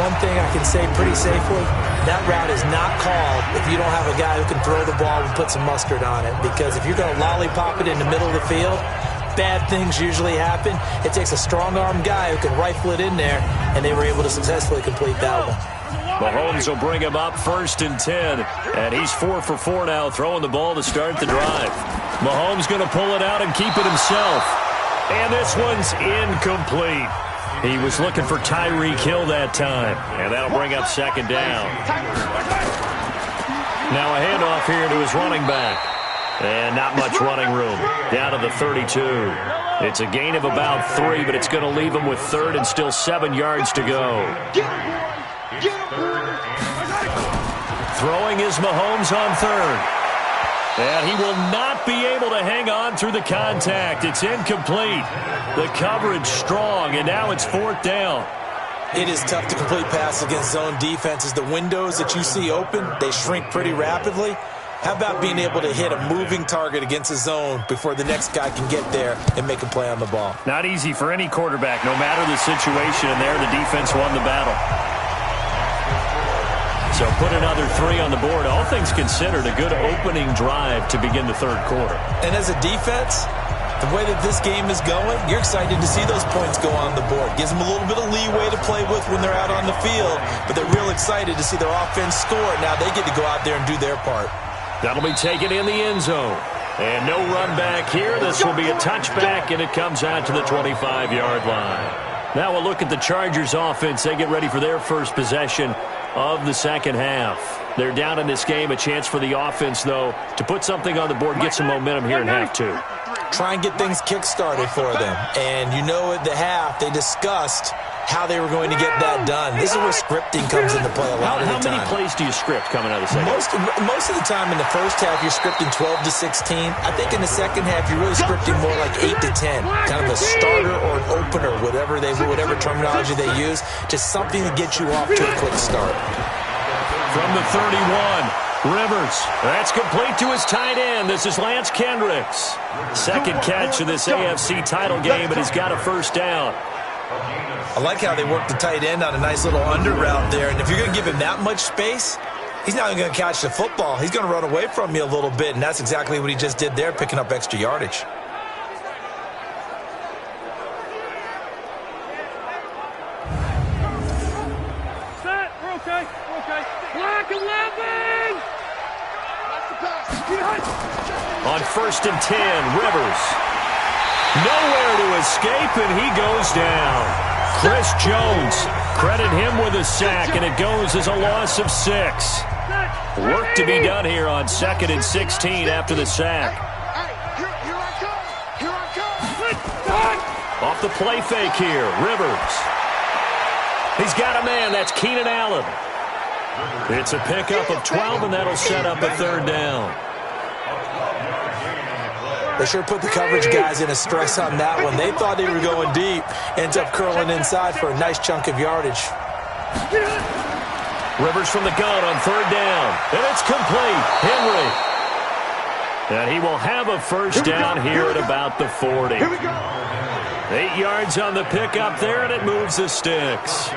One thing I can say pretty safely, that route is not called if you don't have a guy who can throw the ball and put some mustard on it. Because if you're going to lollipop it in the middle of the field, bad things usually happen. It takes a strong-arm guy who can rifle it in there, and they were able to successfully complete that one. Mahomes will bring him up 1st and 10. And he's 4 for 4 now, throwing the ball to start the drive. Mahomes going to pull it out and keep it himself. And this one's incomplete. He was looking for Tyreek Hill that time, and that'll bring up second down. Now a handoff here to his running back. And not much running room. Down to the 32. It's a gain of about 3, but it's going to leave him with third and still 7 yards to go. Throwing is Mahomes on third. And he will not be able to hang on through the contact. It's incomplete. The coverage strong, and now it's fourth down. It is tough to complete passes against zone defenses. The windows that you see open, they shrink pretty rapidly. How about being able to hit a moving target against a zone before the next guy can get there and make a play on the ball? Not easy for any quarterback, no matter the situation, and there the defense won the battle. So put another 3 on the board. All things considered, a good opening drive to begin the third quarter. And as a defense, the way that this game is going, you're excited to see those points go on the board. Gives them a little bit of leeway to play with when they're out on the field, but they're real excited to see their offense score. Now they get to go out there and do their part. That'll be taken in the end zone. And no run back here. This will be a touchback, and it comes out to the 25-yard line. Now we'll look at the Chargers offense. They get ready for their first possession of the second half. They're down in this game. A chance for the offense, though, to put something on the board, get some momentum here in half 2. Try and get things kick-started for them. And you know at the half, they discussed how they were going to get that done. This is where scripting comes into play a lot of the time. How many plays do you script coming out of the second half? Most of the time in the first half, you're scripting 12 to 16. I think in the second half, you're really scripting more like 8 to 10. Kind of a starter or an opener, whatever terminology they use. Just something to get you off to a quick start. From the 31, Rivers. That's complete to his tight end. This is Lance Kendricks. Second catch of this AFC title game, but he's got a first down. I like how they work the tight end on a nice little under route there. And if you're going to give him that much space, he's not even going to catch the football. He's going to run away from you a little bit, and that's exactly what he just did there, picking up extra yardage. Set. We're okay. We're okay. Black 11. On first and 10, Rivers. Nowhere to escape, and he goes down. Chris Jones, credit him with a sack, and it goes as a loss of 6. Work to be done here on 2nd and 16 after the sack. Off the play fake here, Rivers. He's got a man, that's Keenan Allen. It's a pickup of 12, and that'll set up a third down. They sure put the coverage guys in a stress on that one. They thought they were going deep. Ends up curling inside for a nice chunk of yardage. Rivers from the gun on third down. And it's complete. Henry. And he will have a first down here at about the 40. 8 yards on the pickup there, and it moves the sticks.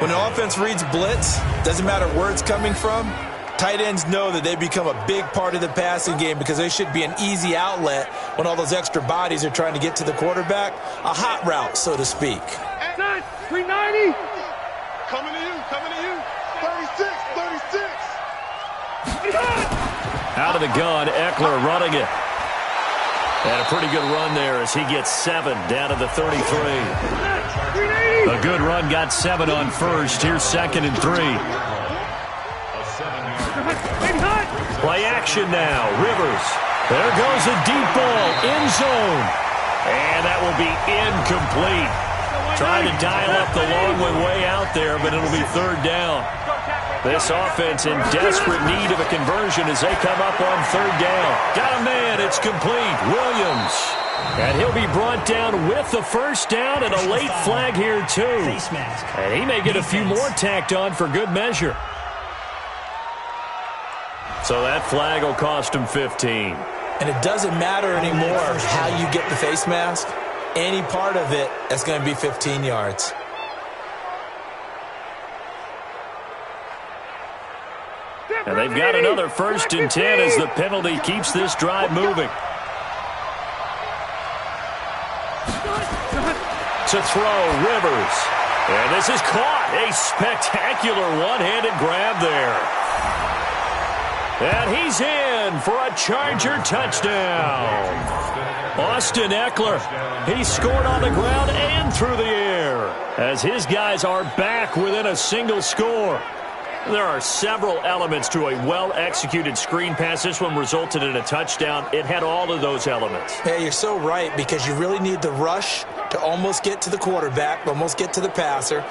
When an offense reads blitz, doesn't matter where it's coming from, tight ends know that they become a big part of the passing game because they should be an easy outlet when all those extra bodies are trying to get to the quarterback. A hot route, so to speak. 390. Coming to you. 36. Out of the gun, Eckler running it. And a pretty good run there as he gets 7 down to the 33. A good run, got 7 on first. Here's 2nd and 3. Play action now. Rivers. There goes a deep ball. End zone. And that will be incomplete. Trying to dial up the long one way out there, but it'll be third down. This offense in desperate need of a conversion as they come up on third down. Got a man. It's complete. Williams. And he'll be brought down with the first down and a late flag here, too. And he may get a few more tacked on for good measure. So that flag will cost him 15. And it doesn't matter anymore how you get the face mask. Any part of it, that's going to be 15 yards. And they've got another first and 10 as the penalty keeps this drive moving. To throw, Rivers. And this is caught. A spectacular one-handed grab there. And he's in for a Charger touchdown. Austin Eckler, he scored on the ground and through the air as his guys are back within a single score. There are several elements to a well-executed screen pass. This one resulted in a touchdown. It had all of those elements. Yeah, you're so right, because you really need the rush to almost get to the quarterback, almost get to the passer.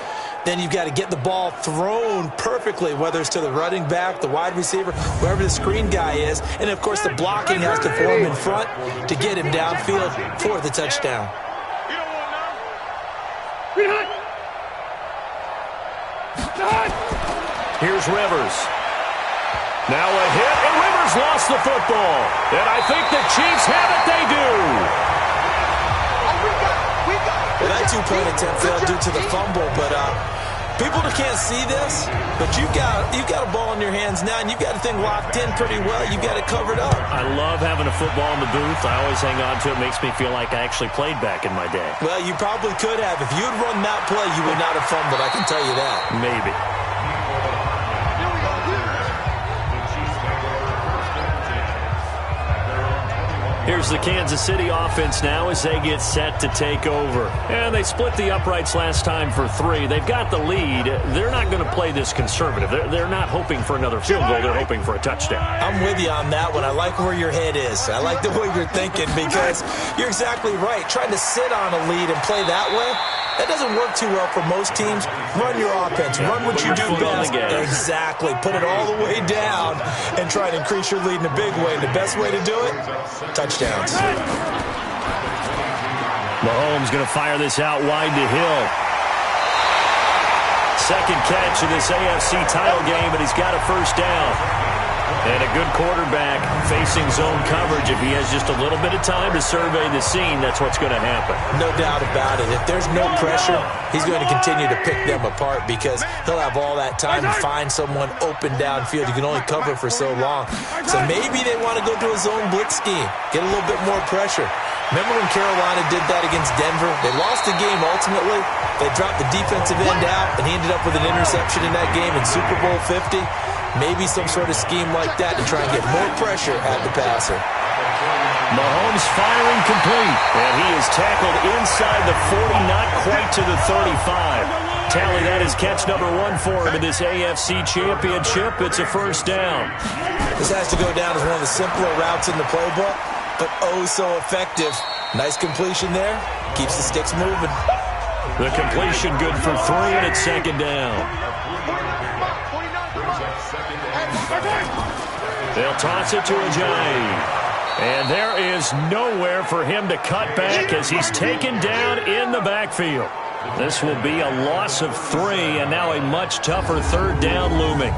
Then you've got to get the ball thrown perfectly, whether it's to the running back, the wide receiver, whoever the screen guy is. And, of course, the blocking has to form in front to get him downfield for the touchdown. Here's Rivers. Now a hit, and Rivers lost the football. And I think the Chiefs have it. They do. Well, that two-point attempt failed due to the fumble, but people that can't see this, but you've got a ball in your hands now, and you've got the thing locked in pretty well. You've got it covered up. I love having a football in the booth. I always hang on to it. It makes me feel like I actually played back in my day. Well, you probably could have. If you had run that play, you would not have fumbled, I can tell you that. Maybe. Here's the Kansas City offense now as they get set to take over. And they split the uprights last time for 3. They've got the lead. They're not going to play this conservative. They're not hoping for another field goal. They're hoping for a touchdown. I'm with you on that one. I like where your head is. I like the way you're thinking, because you're exactly right. Trying to sit on a lead and play that way, that doesn't work too well for most teams. Run your offense. Run what you do best. Exactly. Put it all the way down and try to increase your lead in a big way. And the best way to do it, touchdowns. Mahomes going to fire this out wide to Hill. Second catch of this AFC title game, and he's got a first down. And a good quarterback facing zone coverage. If he has just a little bit of time to survey the scene, that's what's going to happen. No doubt about it. If there's no pressure, he's going to continue to pick them apart, because he'll have all that time to find someone open downfield. You can only cover for so long. So maybe they want to go to a zone blitz scheme, get a little bit more pressure. Remember when Carolina did that against Denver? They lost the game ultimately. They dropped the defensive end out, and he ended up with an interception in that game in Super Bowl 50. Maybe some sort of scheme like that to try and get more pressure at the passer. Mahomes firing complete, and he is tackled inside the 40, not quite to the 35. Tally, that is catch number 1 for him in this AFC Championship. It's a first down. This has to go down as one of the simpler routes in the playbook, but oh so effective. Nice completion there. Keeps the sticks moving. The completion good for 3, and it's second down. They'll toss it to Ajayi. And there is nowhere for him to cut back as he's taken down in the backfield. This will be a loss of 3, and now a much tougher third down looming.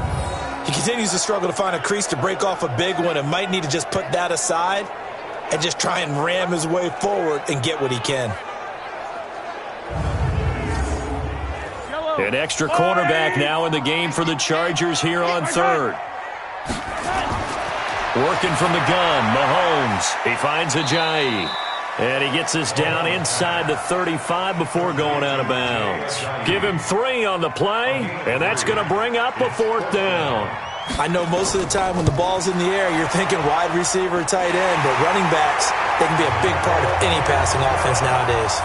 He continues to struggle to find a crease to break off a big one, and might need to just put that aside and just try and ram his way forward and get what he can. An extra cornerback now in the game for the Chargers here on third. Working from the gun, Mahomes. He finds Ajayi. And he gets this down inside the 35 before going out of bounds. Give him 3 on the play, and that's going to bring up a 4th down. I know most of the time when the ball's in the air, you're thinking wide receiver, tight end, but running backs, they can be a big part of any passing offense nowadays.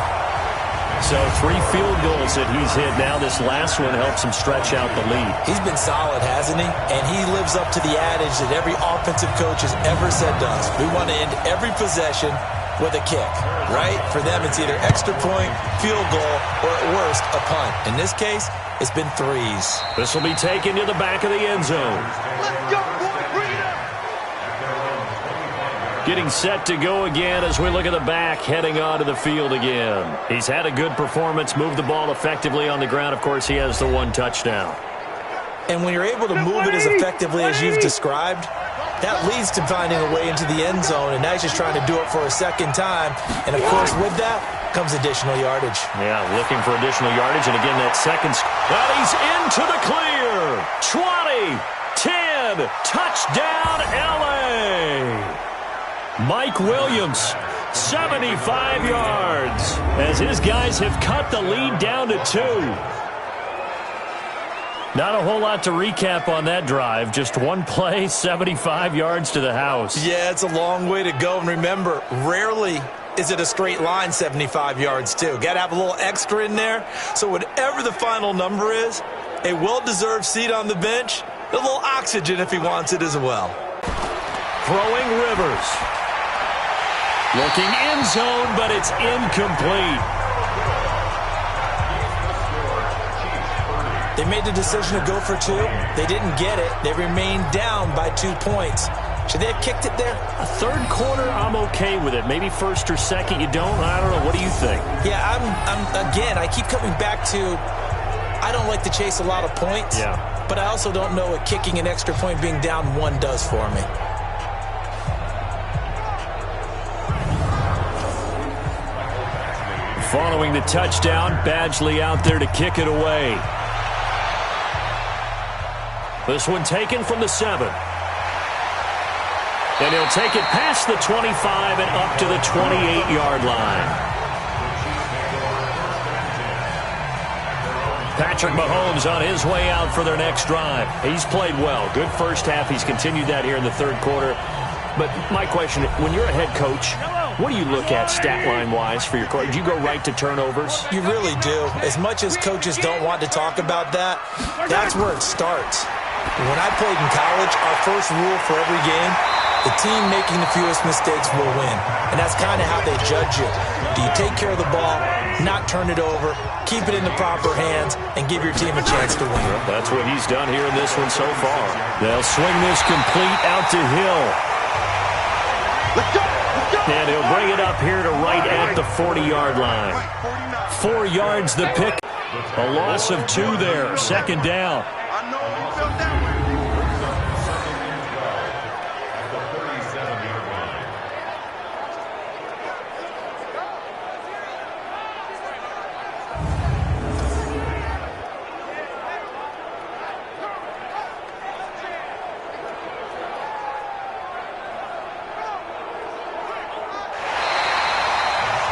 So 3 field goals that he's hit now. This last one helps him stretch out the lead. He's been solid, hasn't he? And he lives up to the adage that every offensive coach has ever said to us. We want to end every possession with a kick, right? For them, it's either extra point, field goal, or at worst, a punt. In this case, it's been 3s. This will be taken to the back of the end zone. Let's go, boy. Bring it up. Getting set to go again as we look at the back heading onto the field again. He's had a good performance, moved the ball effectively on the ground. Of course, he has the 1 touchdown. And when you're able to move it as effectively as you've described, that leads to finding a way into the end zone, and now he's just trying to do it for a second time. And, of course, with that comes additional yardage. Yeah, looking for additional yardage, and again, that second. But he's into the clear. 20, 10, touchdown, L.A. Mike Williams, 75 yards, as his guys have cut the lead down to 2. Not a whole lot to recap on that drive. Just one play, 75 yards to the house. Yeah, it's a long way to go. And remember, rarely is it a straight line 75 yards, too. Got to have a little extra in there. So whatever the final number is, a well-deserved seat on the bench, a little oxygen if he wants it as well. Throwing Rivers. Looking end zone, but it's incomplete. They made the decision to go for 2. They didn't get it. They remained down by 2 points. Should they have kicked it there? A third quarter, I'm okay with it. Maybe first or second, you don't. I don't know. What do you think? Yeah, again, I keep coming back to I don't like to chase a lot of points. Yeah. But I also don't know what kicking an extra point being down 1 does for me. Following the touchdown, Badgley out there to kick it away. This one taken from the 7. And he'll take it past the 25 and up to the 28-yard line. Patrick Mahomes on his way out for their next drive. He's played well. Good first half. He's continued that here in the third quarter. But my question, when you're a head coach, what do you look at stat line-wise for your coach? Do you go right to turnovers? You really do. As much as coaches don't want to talk about that, that's where it starts. When I played in college, our first rule for every game, the team making the fewest mistakes will win. And that's kind of how they judge you. Do you take care of the ball, not turn it over, keep it in the proper hands, and give your team a chance to win? Well, that's what he's done here in this one so far. They'll swing this complete out to Hill. Let's go! Let's go! And he'll bring it up here to right at the 40-yard line. 4 yards the pick. A loss of 2 there. Second down. I know you felt that way.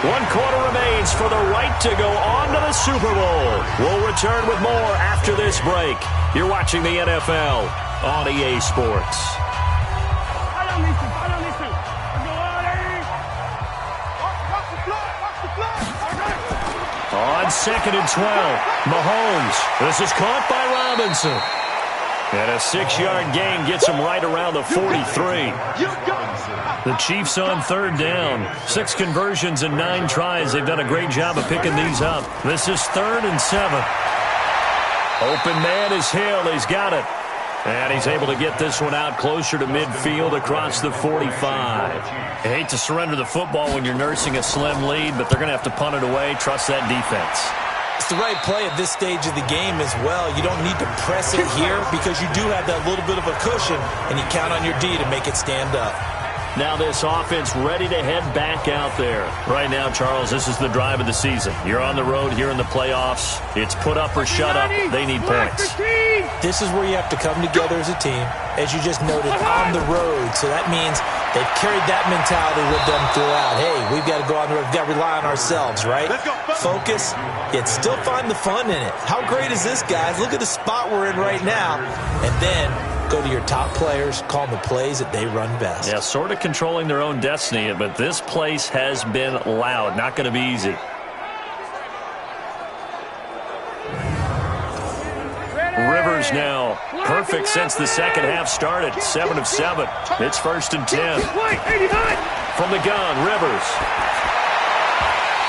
One quarter remains for the right to go on to the Super Bowl. We'll return with more after this break. You're watching the NFL on EA Sports. I don't need to. Go on, Eddie. Watch the fly. On 2nd and 12, Mahomes. This is caught by Robinson. And a 6-yard gain gets him right around the 43. The Chiefs on 3rd down. 6 conversions and 9 tries. They've done a great job of picking these up. This is 3rd and 7. Open man is Hill. He's got it. And he's able to get this one out closer to midfield across the 45. I hate to surrender the football when you're nursing a slim lead, but they're going to have to punt it away. Trust that defense. It's the right play at this stage of the game as well. You don't need to press it here because you do have that little bit of a cushion, and you count on your D to make it stand up. Now this offense ready to head back out there. Right now, Charles, this is the drive of the season. You're on the road here in the playoffs. It's put up or shut up. They need points. This is where you have to come together as a team, as you just noted, on the road. So that means they've carried that mentality with them throughout. Hey, we've got to go on the road. We've got to rely on ourselves, right? Focus, yet still find the fun in it. How great is this, guys? Look at the spot we're in right now. And then go to your top players, call them the plays that they run best. Yeah, sort of controlling their own destiny, but this place has been loud. Not going to be easy. Rivers now perfect since the second half started. 7 of 7. It's 1st and 10. From the gun, Rivers.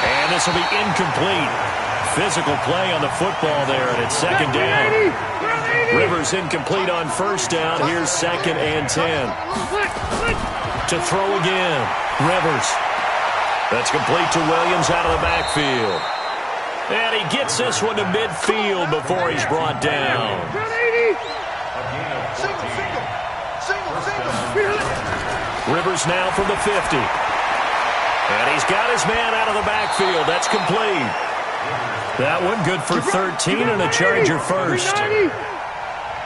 And this will be incomplete. Physical play on the football there, and it's 2nd down. Rivers incomplete on 1st down. Here's 2nd and 10. To throw again. Rivers. That's complete to Williams out of the backfield. And he gets this one to midfield before he's brought down. Rivers now from the 50. And he's got his man out of the backfield. That's complete. That one good for 13 and a Charger first.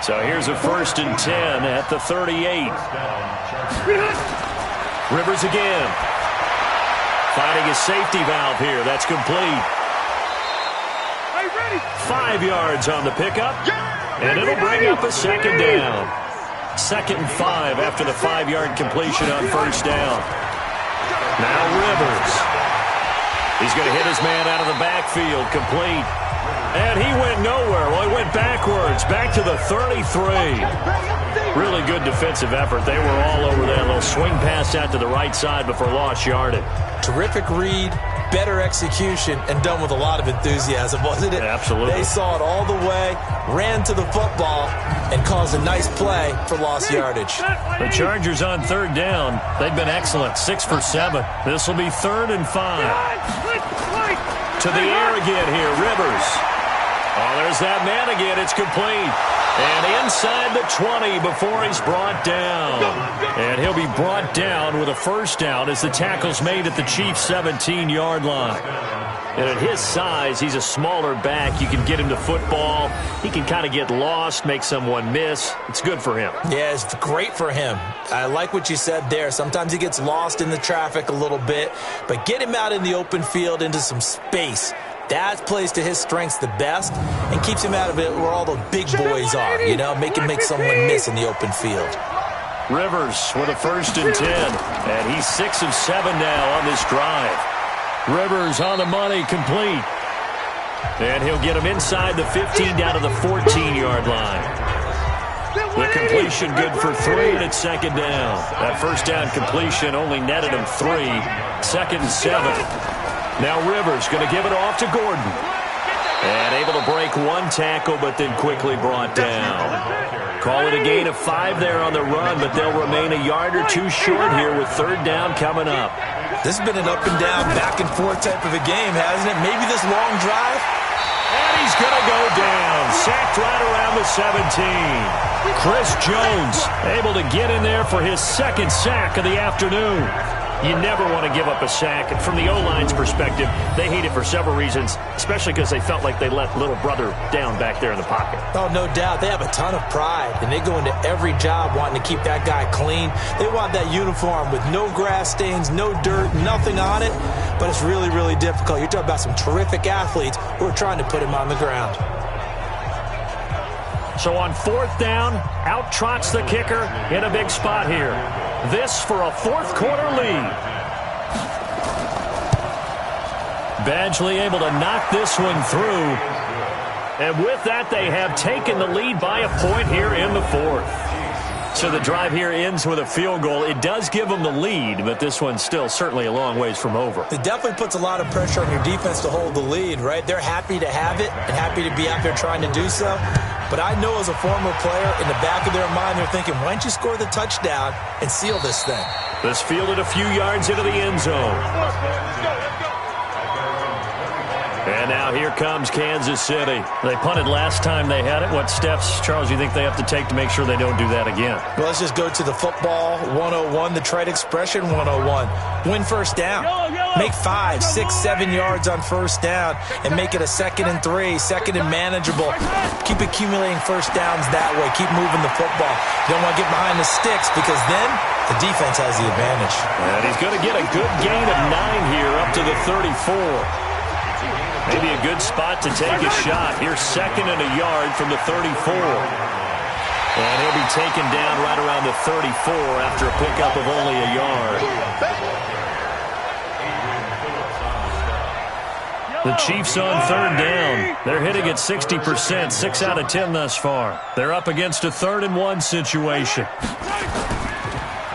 So here's a 1st and 10 at the 38. Rivers again. Finding a safety valve here. That's complete. 5 yards on the pickup. And it'll bring up a second down. 2nd and 5 after the 5-yard completion on first down. Now Rivers. He's going to hit his man out of the backfield, complete. And he went nowhere. Well, he went backwards, back to the 33. Really good defensive effort. They were all over that little swing pass out to the right side before lost yardage. Terrific read, better execution, and done with a lot of enthusiasm, wasn't it? Absolutely. They saw it all the way, ran to the football, and caused a nice play for lost yardage. The Chargers on 3rd down. They've been excellent, 6 for 7. This will be 3rd and 5. To the air again here, Rivers. Oh, there's that man again. It's complete. And inside the 20 before he's brought down. And he'll be brought down with a first down as the tackle's made at the Chiefs' 17-yard line. And at his size, he's a smaller back. You can get him to football. He can kind of get lost, make someone miss. It's good for him. Yeah, it's great for him. I like what you said there. Sometimes he gets lost in the traffic a little bit, but get him out in the open field into some space. That plays to his strengths the best and keeps him out of it where all the big boys are, you know, make someone miss in the open field. Rivers with a 1st and 10, and he's 6 of 7 now on this drive. Rivers on the money, complete. And he'll get him inside the 15 down to the 14-yard line. The completion good for 3, and it's 2nd down. That first down completion only netted him 3. 2nd and 7. Now Rivers going to give it off to Gordon. And able to break one tackle, but then quickly brought down. Call it a gain of 5 there on the run, but they'll remain a yard or 2 short here with 3rd down coming up. This has been an up and down, back and forth type of a game, hasn't it? Maybe this long drive. And he's going to go down. Sacked right around the 17. Chris Jones able to get in there for his 2nd sack of the afternoon. You never want to give up a sack. And from the O-line's perspective, they hate it for several reasons, especially because they felt like they let little brother down back there in the pocket. Oh, no doubt. They have a ton of pride, and they go into every job wanting to keep that guy clean. They want that uniform with no grass stains, no dirt, nothing on it. But it's really, really difficult. You're talking about some terrific athletes who are trying to put him on the ground. So on 4th down, out trots the kicker in a big spot here. This for a 4th quarter lead. Badgley able to knock this one through. And with that, they have taken the lead by a point here in the 4th. So the drive here ends with a field goal. It does give them the lead, but this one's still certainly a long ways from over. It definitely puts a lot of pressure on your defense to hold the lead, right? They're happy to have it and happy to be out there trying to do so. But I know as a former player, in the back of their mind, they're thinking, why don't you score the touchdown and seal this thing? This fielded a few yards into the end zone. And now here comes Kansas City. They punted last time they had it. What steps, Charles, you think they have to take to make sure they don't do that again? Well, let's just go to the football 101, the trite expression 101. Win first down. Make 5, 6, 7 yards on first down and make it a 2nd and 3, 2nd and manageable. Keep accumulating first downs that way. Keep moving the football. You don't want to get behind the sticks because then the defense has the advantage. And he's going to get a good gain of 9 here up to the 34. Maybe a good spot to take a shot. Here's 2nd and a yard from the 34. And he'll be taken down right around the 34 after a pickup of only a yard. The Chiefs on 3rd down. They're hitting at 60%, 6 out of 10 thus far. They're up against a 3rd and 1 situation.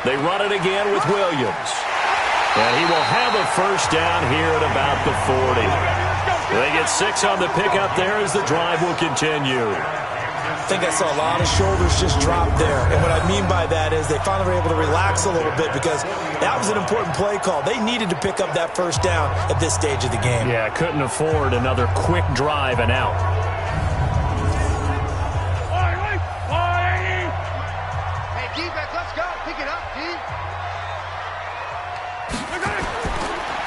They run it again with Williams. And he will have a first down here at about the 40. They get 6 on the pickup there as the drive will continue. I think I saw a lot of shoulders just drop there. And what I mean by that is they finally were able to relax a little bit because that was an important play call. They needed to pick up that first down at this stage of the game. Yeah, couldn't afford another quick drive and out. Hey, defense, let's go. Pick it up, D.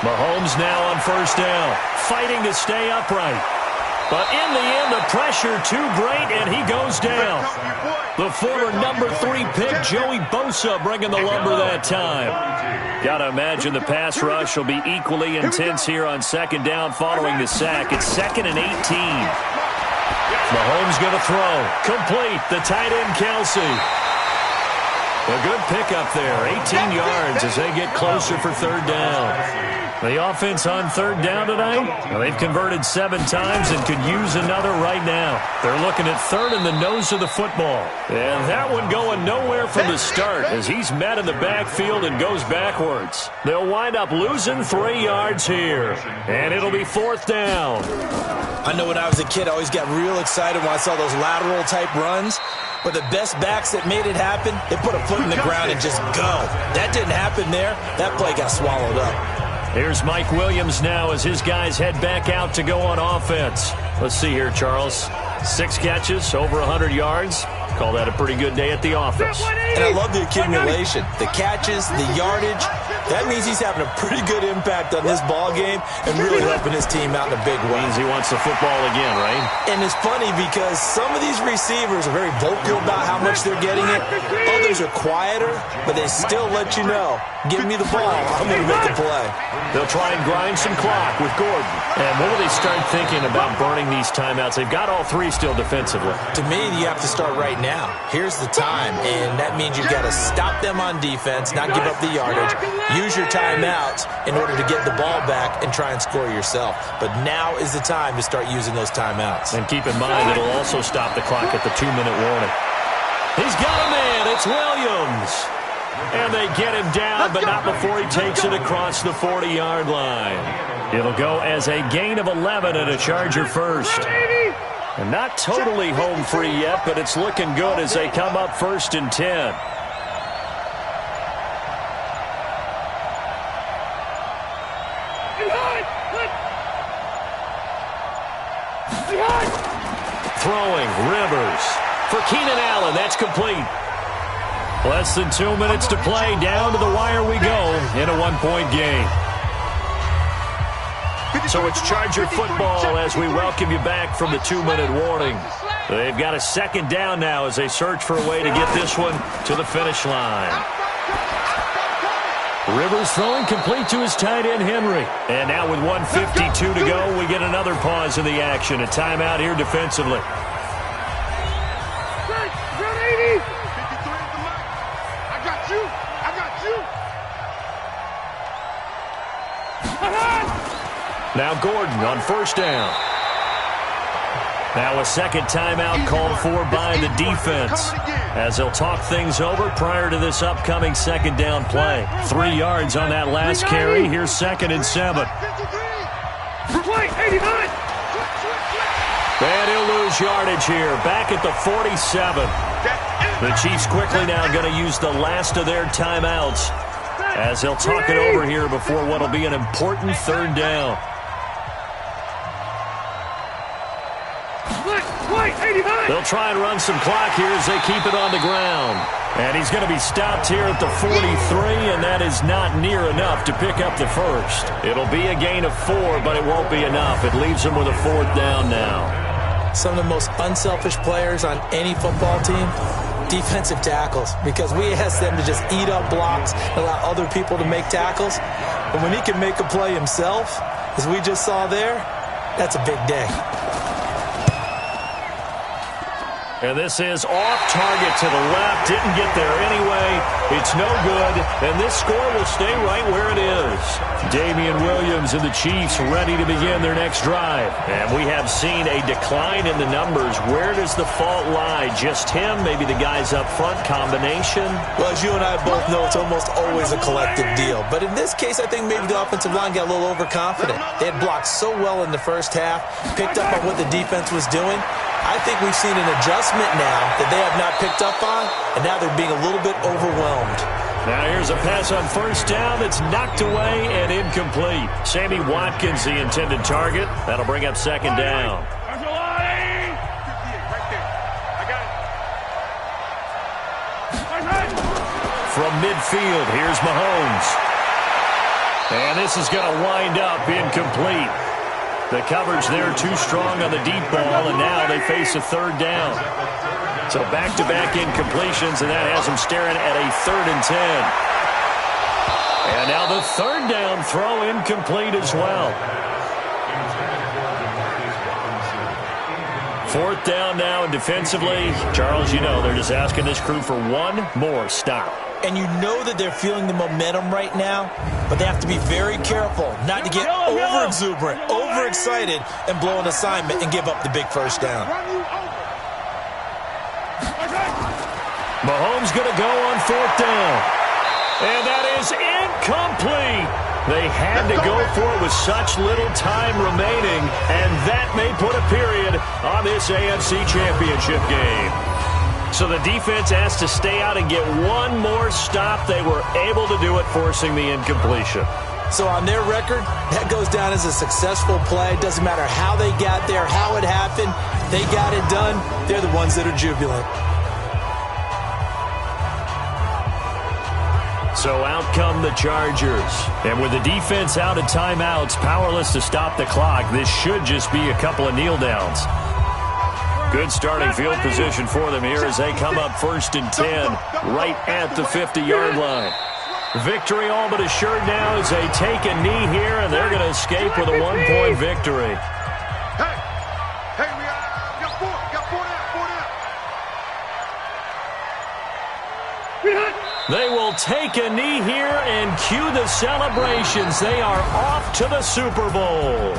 Mahomes now on first down, fighting to stay upright. But in the end, the pressure too great, and he goes down. The former number 3 pick, Joey Bosa, bringing the lumber that time. Got to imagine the pass rush will be equally intense here on 2nd down following the sack. It's 2nd and 18. Mahomes going to throw. Complete. The tight end, Kelsey. A good pickup there. 18 yards as they get closer for third down. The offense on third down tonight, well, they've converted 7 times and could use another right now. They're looking at third in the nose of the football. And that one going nowhere from the start as he's met in the backfield and goes backwards. They'll wind up losing 3 yards here. And it'll be fourth down. I know when I was a kid, I always got real excited when I saw those lateral-type runs. But the best backs that made it happen, they put a foot in the ground and just go. That didn't happen there. That play got swallowed up. Here's Mike Williams now as his guys head back out to go on offense. Let's see here, Charles. 6 catches, over 100 yards. Call that a pretty good day at the office. And I love the accumulation. The catches, the yardage. That means he's having a pretty good impact on this ball game and really helping his team out in a big way. Means he wants the football again, right? And it's funny because some of these receivers are very vocal about how much they're getting it. Others are quieter, but they still let you know, give me the ball, I'm going to make a play. They'll try and grind some clock with Gordon. And when will they start thinking about burning these timeouts? They've got all 3 still defensively. To me, you have to start right now. Here's the time, and that means you've got to stop them on defense, not give up the yardage, use your timeouts in order to get the ball back and try and score yourself. But now is the time to start using those timeouts. And keep in mind, it'll also stop the clock at the 2-minute warning. He's got a man. It's Williams. And they get him down, but not before he takes it across the 40-yard line. It'll go as a gain of 11 and a Charger first. And not totally home free yet, but it's looking good as they come up 1st and 10. Throwing, Rivers. For Keenan Allen, that's complete. Less than 2 minutes to play. Down to the wire we go in a 1-point game. So it's Charger football as we welcome you back from the 2-minute warning. They've got a 2nd down now as they search for a way to get this one to the finish line. Rivers throwing complete to his tight end, Henry. And now with 1:52 to go, we get another pause in the action. A timeout here defensively. Now Gordon on 1st down. Now a 2nd timeout called for by the defense as they'll talk things over prior to this upcoming 2nd down play. 3 yards on that last carry. Here's 2nd and 7. And he'll lose yardage here. Back at the 47. The Chiefs quickly now going to use the last of their timeouts as they'll talk it over here before what will be an important 3rd down. They'll try and run some clock here as they keep it on the ground. And he's going to be stopped here at the 43, and that is not near enough to pick up the first. It'll be a gain of 4, but it won't be enough. It leaves them with a 4th down now. Some of the most unselfish players on any football team, defensive tackles, because we ask them to just eat up blocks and allow other people to make tackles. But when he can make a play himself, as we just saw there, that's a big day. And this is off target to the left. Didn't get there anyway. It's no good. And this score will stay right where it is. Damian Williams and the Chiefs ready to begin their next drive. And we have seen a decline in the numbers. Where does the fault lie? Just him? Maybe the guys up front? Combination? Well, as you and I both know, it's almost always a collective deal. But in this case, I think maybe the offensive line got a little overconfident. They had blocked so well in the first half, picked up on what the defense was doing. I think we've seen an adjustment now that they have not picked up on, and now they're being a little bit overwhelmed. Now here's a pass on 1st down that's knocked away and incomplete. Sammy Watkins, the intended target. That'll bring up 2nd down. From midfield, here's Mahomes. And this is going to wind up incomplete. The coverage there too strong on the deep ball, and now they face a 3rd down. So back-to-back incompletions, and that has them staring at a 3rd and 10. And now the 3rd down throw incomplete as well. 4th down now, and defensively, Charles, you know, they're just asking this crew for one more stop. And you know that they're feeling the momentum right now, but they have to be very careful not to get over-exuberant, overexcited, and blow an assignment and give up the big first down. Mahomes going to go on 4th down. And that is incomplete. They had to go for it with such little time remaining, and that may put a period on this AFC Championship game. So the defense asked to stay out and get one more stop. They were able to do it, forcing the incompletion. So on their record, that goes down as a successful play. Doesn't matter how they got there, how it happened. They got it done. They're the ones that are jubilant. So out come the Chargers. And with the defense out of timeouts, powerless to stop the clock, this should just be a couple of kneel downs. Good starting field position for them here as they come up 1st and 10 right at the 50-yard line. Victory all but assured now as they take a knee here, and they're going to escape with a 1-point victory. Hey, we got four down. They will take a knee here and cue the celebrations. They are off to the Super Bowl.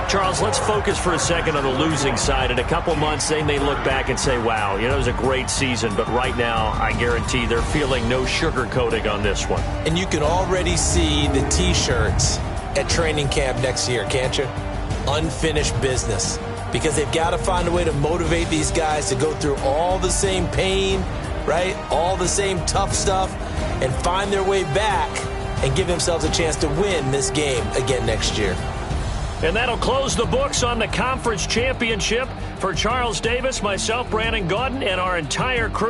Charles, let's focus for a second on the losing side. In a couple months, they may look back and say, wow, you know, it was a great season. But right now, I guarantee they're feeling no sugarcoating on this one. And you can already see the T-shirts at training camp next year, can't you? Unfinished business. Because they've got to find a way to motivate these guys to go through all the same pain, right? All the same tough stuff, and find their way back and give themselves a chance to win this game again next year. And that'll close the books on the conference championship. For Charles Davis, myself, Brandon Gaudin, and our entire crew,